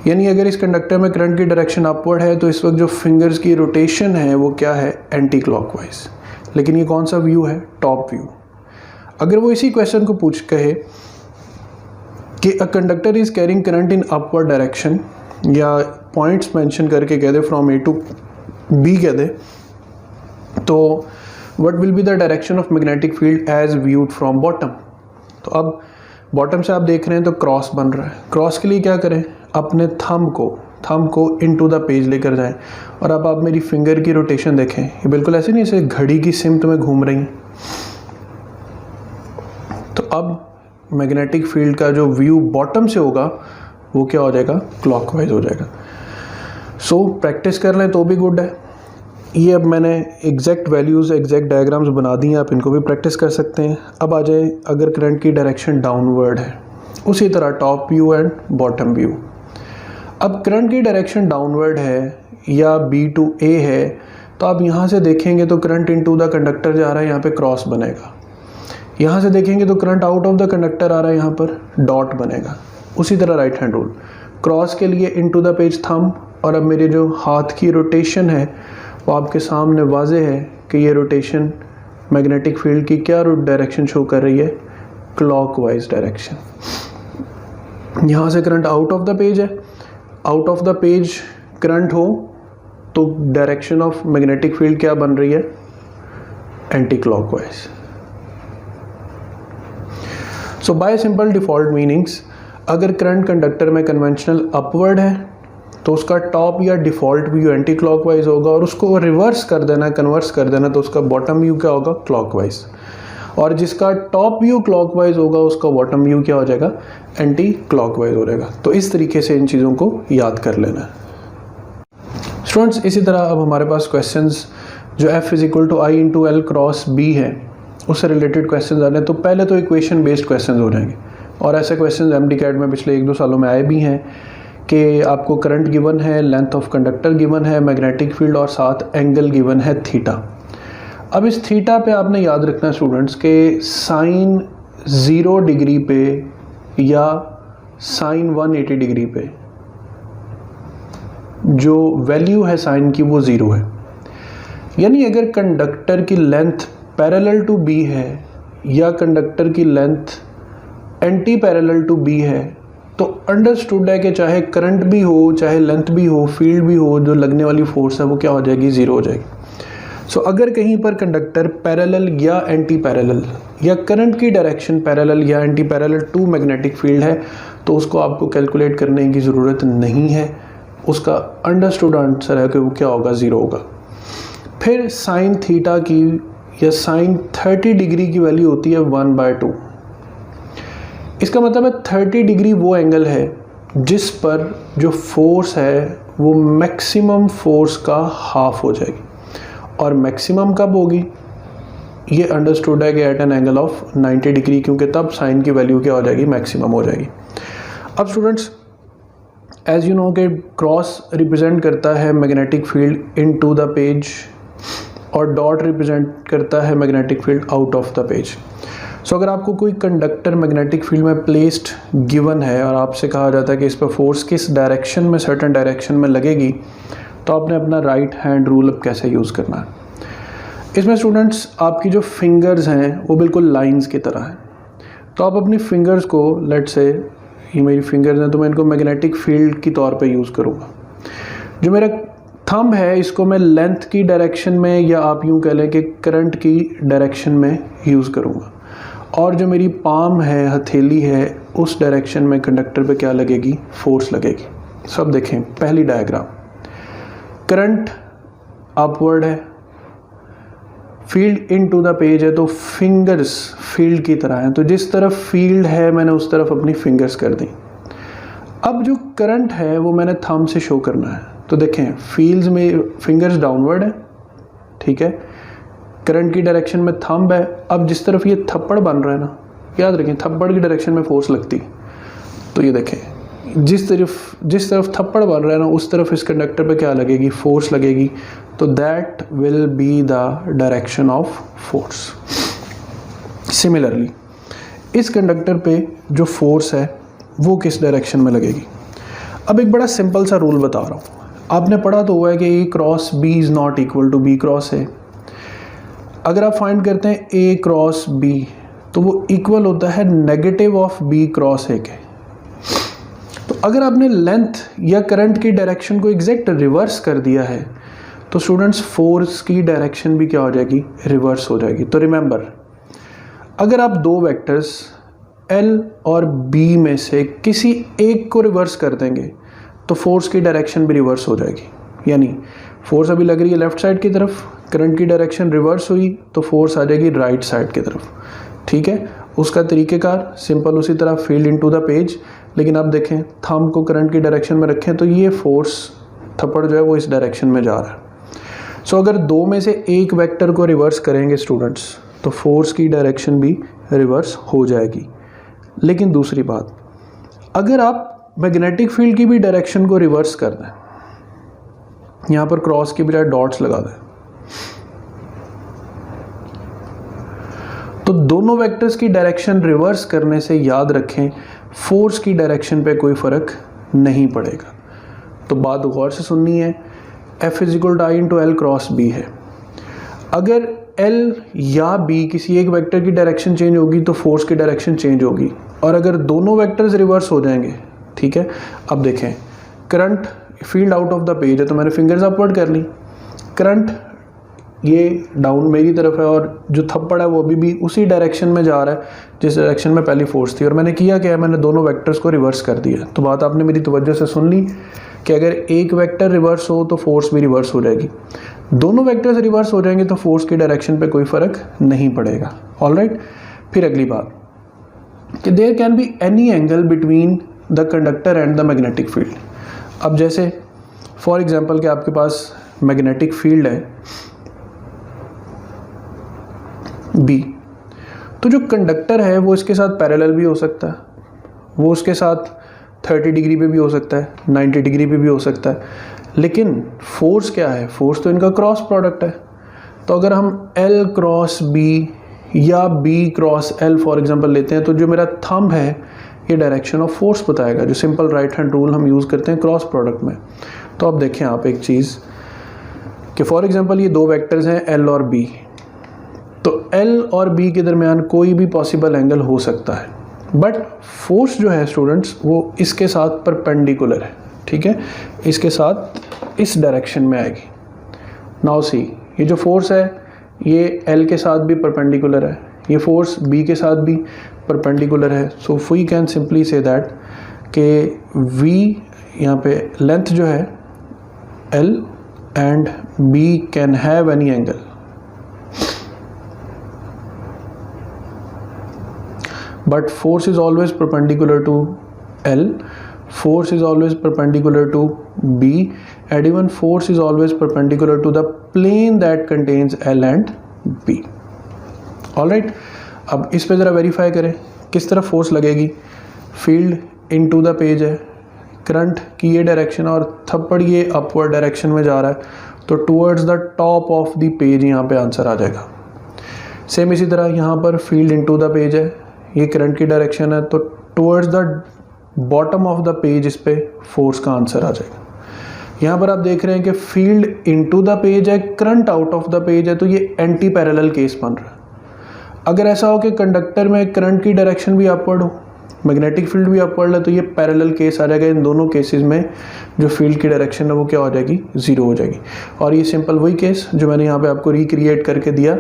यानी अगर इस कंडक्टर में करंट की डायरेक्शन अपवर्ड है तो इस वक्त जो फिंगर्स की रोटेशन है वो क्या है? Anticlockwise. लेकिन ये कौन सा व्यू है? Top view. अगर वो इसी क्वेश्चन को पूछ कहे कि a conductor is carrying current in upward direction, या पॉइंट्स मेंशन करके कह दे फ्रॉम ए टू बी कह दे, तो what will be the direction of magnetic field as viewed from bottom. तो अब बॉटम से आप देख रहे हैं तो क्रॉस बन रहा है। क्रॉस के लिए क्या करें? अपने थंब को इनटू द पेज लेकर जाएं और अब आप मेरी फिंगर की रोटेशन देखें, ये बिल्कुल ऐसे नहीं जैसे घड़ी की सिमत में घूम रही हैं। तो अब मैग्नेटिक फील्ड का जो व्यू बॉटम से होगा वो क्या हो जाएगा? क्लॉकवाइज हो जाएगा। सो प्रैक्टिस कर लें तो भी गुड है। ये अब मैंने एग्जैक्ट वैल्यूज़, एग्जैक्ट डायग्राम्स बना दी हैं, आप इनको भी प्रैक्टिस कर सकते हैं। अब आ जाए अगर करंट की डायरेक्शन डाउनवर्ड है, उसी तरह top view and bottom view. अब करंट की डायरेक्शन डाउनवर्ड है या बी टू ए है तो आप यहाँ से देखेंगे तो करंट इनटू द कंडक्टर जा रहा है, यहाँ पे क्रॉस बनेगा। यहाँ से देखेंगे तो current out of the conductor आ रहा है, यहाँ पर डॉट बनेगा। उसी तरह राइट हैंड रूल, क्रॉस के लिए इनटू द पेज थंब, और अब मेरे जो हाथ की रोटेशन है वो आपके सामने वाजे है कि ये रोटेशन मैग्नेटिक फील्ड की क्या डायरेक्शन शो कर रही है? Clockwise direction. यहाँ से current out of the page है, out of the page current हो तो डायरेक्शन ऑफ मैग्नेटिक फील्ड क्या बन रही है? Anti clockwise. सो बाय सिंपल डिफॉल्ट मीनिंग्स, अगर करंट कंडक्टर में कन्वेंशनल अपवर्ड है तो उसका टॉप या डिफ़ॉल्ट व्यू एंटी क्लॉकवाइज होगा, और उसको रिवर्स कर देना, कन्वर्स कर देना तो उसका बॉटम व्यू क्या होगा? क्लॉकवाइज। और जिसका टॉप व्यू क्लॉकवाइज होगा उसका बॉटम व्यू क्या हो जाएगा? एंटी क्लॉकवाइज हो जाएगा। तो इस तरीके से इन चीज़ों को याद कर लेना है स्टूडेंट्स। इसी तरह अब हमारे पास क्वेश्चंस जो F = I × L × B है उससे रिलेटेड क्वेश्चंस आ रहे हैं। तो पहले तो इक्वेशन बेस्ड क्वेश्चंस हो जाएंगे, और ऐसे क्वेश्चंस MD-CAT में पिछले 1-2 सालों में आए भी हैं कि आपको करंट गिवन है, लेंथ ऑफ कंडक्टर गिवन है, मैग्नेटिक फील्ड और साथ एंगल गिवन है थीटा। अब इस थीटा पे आपने याद रखना स्टूडेंट्स के साइन 0 डिग्री पे या साइन 180 डिग्री पे जो वैल्यू है साइन की वो 0 है। यानी अगर कंडक्टर की लेंथ पैरेलल टू बी है या कंडक्टर की length anti parallel to B है तो अंडरस्टूड है कि चाहे करंट भी हो, चाहे लेंथ भी हो, फील्ड भी हो, जो लगने वाली फोर्स है वो क्या हो जाएगी? 0 हो जाएगी। सो अगर कहीं पर कंडक्टर पैरेलल या एंटी पैरेलल या करंट की डायरेक्शन पैरेलल या anti parallel to magnetic field है तो उसको आपको कैलकुलेट करने की ज़रूरत नहीं है, उसका अंडरस्टूड आंसर है कि वो क्या होगा? 0 होगा। फिर साइन थीटा की या साइन 30 डिग्री की वैल्यू होती है 1/2। इसका मतलब है 30 डिग्री वो एंगल है जिस पर जो फोर्स है वो मैक्सिमम फोर्स का हाफ हो जाएगी, और मैक्सिमम कब होगी? ये अंडरस्टूड है कि at an angle of 90 degree, क्योंकि तब साइन की वैल्यू क्या हो जाएगी? मैक्सिमम हो जाएगी। अब स्टूडेंट्स एज यू नो कि क्रॉस रिप्रेजेंट करता है magnetic field into the page और डॉट रिप्रेजेंट करता है magnetic field out of the page. So अगर आपको कोई कंडक्टर मैग्नेटिक फील्ड में प्लेस्ड गिवन है और आपसे कहा जाता है कि इस पर फोर्स किस डायरेक्शन में, सर्टेन डायरेक्शन में लगेगी, तो आपने अपना राइट हैंड रूल अब कैसे यूज़ करना है। इसमें स्टूडेंट्स आपकी जो फिंगर्स हैं वो बिल्कुल लाइंस की तरह हैं। तो आप अपनी फिंगर्स को, लेट्स से ये मेरी फिंगर्स हैं, तो मैं इनको मैग्नेटिक फील्ड की तौर पे यूज़ करूँगा। जो मेरा थंब है इसको मैं लेंथ की डायरेक्शन में, या आप यूँ कह लें कि करंट की डायरेक्शन में यूज़ करूँगा, और जो मेरी पाम है, हथेली है, उस डायरेक्शन में कंडक्टर पे क्या लगेगी, फोर्स लगेगी। सब देखें, पहली डायग्राम, करंट अपवर्ड है, field into the page है, तो फिंगर्स फील्ड की तरह हैं, तो जिस तरफ फील्ड है मैंने उस तरफ अपनी फिंगर्स कर दी। अब जो करंट है वो मैंने थंब से शो करना है, तो देखें फील्ड्स में फिंगर्स डाउनवर्ड है, ठीक है, करंट की डायरेक्शन में थंब है। अब जिस तरफ ये थप्पड़ बन रहा है ना, याद रखें थप्पड़ की डायरेक्शन में फोर्स लगती, तो ये देखें जिस तरफ थप्पड़ बन रहा है ना उस तरफ इस कंडक्टर पे क्या लगेगी, फोर्स लगेगी, तो that will be the direction of force. Similarly इस कंडक्टर पे जो फोर्स है वो किस डायरेक्शन में लगेगी। अब एक बड़ा सिंपल सा रूल बता रहा हूँ, आपने पढ़ा तो हुआ है कि A cross B is not equal to B cross A। अगर आप फाइंड करते हैं A क्रॉस B तो वो इक्वल होता है negative of B cross A के। तो अगर आपने लेंथ या करंट की डायरेक्शन को एग्जैक्ट रिवर्स कर दिया है तो स्टूडेंट्स फोर्स की डायरेक्शन भी क्या हो जाएगी, रिवर्स हो जाएगी। तो रिमेंबर, अगर आप दो वेक्टर्स L और B में से किसी एक को रिवर्स कर देंगे तो फोर्स की डायरेक्शन भी रिवर्स हो जाएगी। यानी फोर्स अभी लग रही है लेफ्ट साइड की तरफ, करंट की डायरेक्शन रिवर्स हुई तो फोर्स आ जाएगी राइट साइड की तरफ, ठीक है। उसका तरीक़ेकार सिंपल उसी तरह, फील्ड इनटू द पेज, लेकिन अब देखें थंब को करंट की डायरेक्शन में रखें तो ये फोर्स थप्पड़ जो है वो इस डायरेक्शन में जा रहा है। सो अगर दो में से एक वेक्टर को रिवर्स करेंगे स्टूडेंट्स तो फोर्स की डायरेक्शन भी रिवर्स हो जाएगी। लेकिन दूसरी बात, अगर आप मैग्नेटिक फील्ड की भी डायरेक्शन को रिवर्स कर दें, यहाँ पर क्रॉस की बजाय डॉट्स लगा दें, तो दोनों वेक्टर्स की डायरेक्शन रिवर्स करने से याद रखें फोर्स की डायरेक्शन पे कोई फ़र्क नहीं पड़ेगा। तो बात गौर से सुननी है, F is equal to I into L cross B है। अगर L या B किसी एक वेक्टर की डायरेक्शन चेंज होगी तो फोर्स की डायरेक्शन चेंज होगी, और अगर दोनों वेक्टर्स रिवर्स हो जाएंगे, ठीक है। अब देखें current field out of the page है तो मैंने फिंगर्स अपवर्ड कर ली, करंट ये डाउन मेरी तरफ है और जो थप्पड़ है वो अभी भी उसी डायरेक्शन में जा रहा है जिस डायरेक्शन में पहली फोर्स थी, और मैंने किया क्या है, मैंने दोनों वेक्टर्स को रिवर्स कर दिया। तो बात आपने मेरी तवज्जो से सुन ली कि अगर एक वेक्टर रिवर्स हो तो फोर्स भी रिवर्स हो जाएगी, दोनों वेक्टर्स रिवर्स हो जाएंगे तो फोर्स की डायरेक्शन पे कोई फ़र्क नहीं पड़ेगा। ऑलराइट, फिर अगली बात कि there can be any angle between the conductor and the magnetic field. अब जैसे फॉर एग्जांपल कि आपके पास मैग्नेटिक फील्ड है B, तो जो कंडक्टर है वो इसके साथ पैरेलल भी हो सकता है, वो उसके साथ 30 डिग्री पे भी हो सकता है, 90 डिग्री पे भी हो सकता है, लेकिन फोर्स क्या है, फोर्स तो इनका क्रॉस प्रोडक्ट है। तो अगर हम L क्रॉस B या B cross L for example लेते हैं तो जो मेरा थंब है ये डायरेक्शन ऑफ फोर्स बताएगा, जो सिंपल राइट हैंड रूल हम यूज़ करते हैं क्रॉस प्रोडक्ट में। तो अब देखें आप एक चीज़ कि फॉर एग्जांपल ये दो वेक्टर्स हैं L और B, तो L और B के दरमियान कोई भी पॉसिबल एंगल हो सकता है, बट फोर्स जो है स्टूडेंट्स वो इसके साथ परपेंडिकुलर है, ठीक है, इसके साथ इस डायरेक्शन में आएगी। नाउ सी, ये जो फोर्स है ये L के साथ भी परपेंडिकुलर है, ये फोर्स B के साथ भी परपेंडिकुलर है। So we can simply say that कि V यहाँ पे लेंथ जो है L and B can have any angle, but force is always perpendicular to L, force is always perpendicular to B, and even force is always perpendicular to the plane that contains L and B. Alright, अब इस पे ज़रा verify करें किस तरफ force लगेगी। Field into the page है, current की ये डायरेक्शन और थप्पड़ ये अपवर्ड डायरेक्शन में जा रहा है, तो towards the top of the page यहाँ पे आंसर आ जाएगा। सेम इसी तरह यहाँ पर फील्ड इनटू द पेज है, ये करंट की डायरेक्शन है, तो towards the bottom of the page इस पे फोर्स का आंसर आ जाएगा। यहाँ पर आप देख रहे हैं कि फील्ड इनटू द पेज है, current out of the page है, तो ये एंटी पैरेलल केस बन रहा है। अगर ऐसा हो कि कंडक्टर में करंट की डायरेक्शन भी अपवर्ड हो, मैग्नेटिक फील्ड भी अपवर्ड है, तो ये पैरेलल केस आ जाएगा। इन दोनों केसेस में जो फील्ड की डायरेक्शन है वो क्या हो जाएगी, ज़ीरो हो जाएगी। और ये सिंपल वही केस जो मैंने यहाँ पे आपको रिक्रिएट करके दिया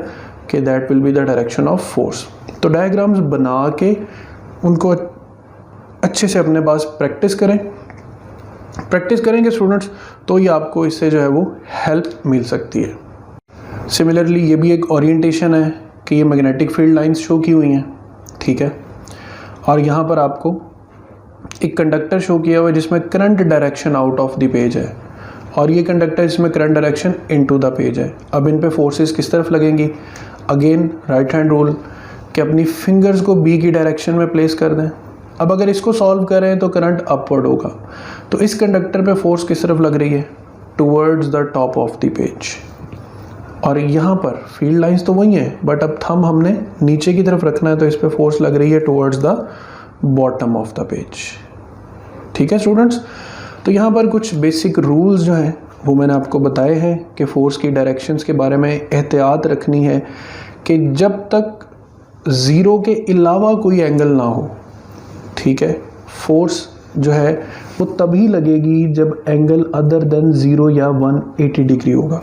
कि that will be the direction of force. तो डायग्राम्स बना के उनको अच्छे से अपने पास प्रैक्टिस करेंगे स्टूडेंट्स, तो ये आपको इससे जो है वो हेल्प मिल सकती है। सिमिलरली ये भी एक ओरिएंटेशन है कि ये मैग्नेटिक फील्ड लाइंस शो की हुई हैं, ठीक है। और यहाँ पर आपको एक कंडक्टर शो किया हुआ है जिसमें current direction out of the page है, और ये कंडक्टर इसमें current direction into the page है। अब इन पे फोर्सेस किस तरफ लगेंगी, अगेन राइट हैंड रूल कि अपनी फिंगर्स को बी की डायरेक्शन में प्लेस कर दें। अब अगर इसको सॉल्व करें तो करंट अपवर्ड होगा, तो इस कंडक्टर पे फोर्स किस तरफ लग रही है, towards the top of the page. और यहाँ पर फील्ड लाइंस तो वही है, बट अब थंब हमने नीचे की तरफ रखना है, तो इस पे फोर्स लग रही है towards the bottom of the page. ठीक है स्टूडेंट्स, तो यहाँ पर कुछ बेसिक रूल्स जो हैं वो मैंने आपको बताए हैं कि फोर्स की डायरेक्शंस के बारे में एहतियात रखनी है कि जब तक ज़ीरो के अलावा कोई एंगल ना हो, ठीक है, फोर्स जो है वो तभी लगेगी जब एंगल अदर देन 0 या 180 डिग्री होगा।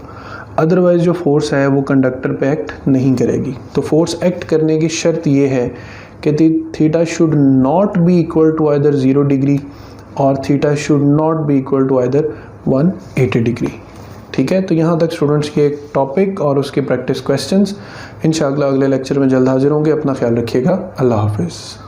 अदरवाइज जो फोर्स है वो कंडक्टर पे एक्ट नहीं करेगी। तो फोर्स एक्ट करने की शर्त ये है कि theta should not be equal to either 0 degree और theta should not be equal to either 180 degree. ठीक है, तो यहाँ तक स्टूडेंट्स ये एक टॉपिक और उसके प्रैक्टिस क्वेश्चंस। इंशाअल्लाह अगले लेक्चर में जल्द हाजिर होंगे। अपना ख्याल रखिएगा। अल्लाह हाफिज़।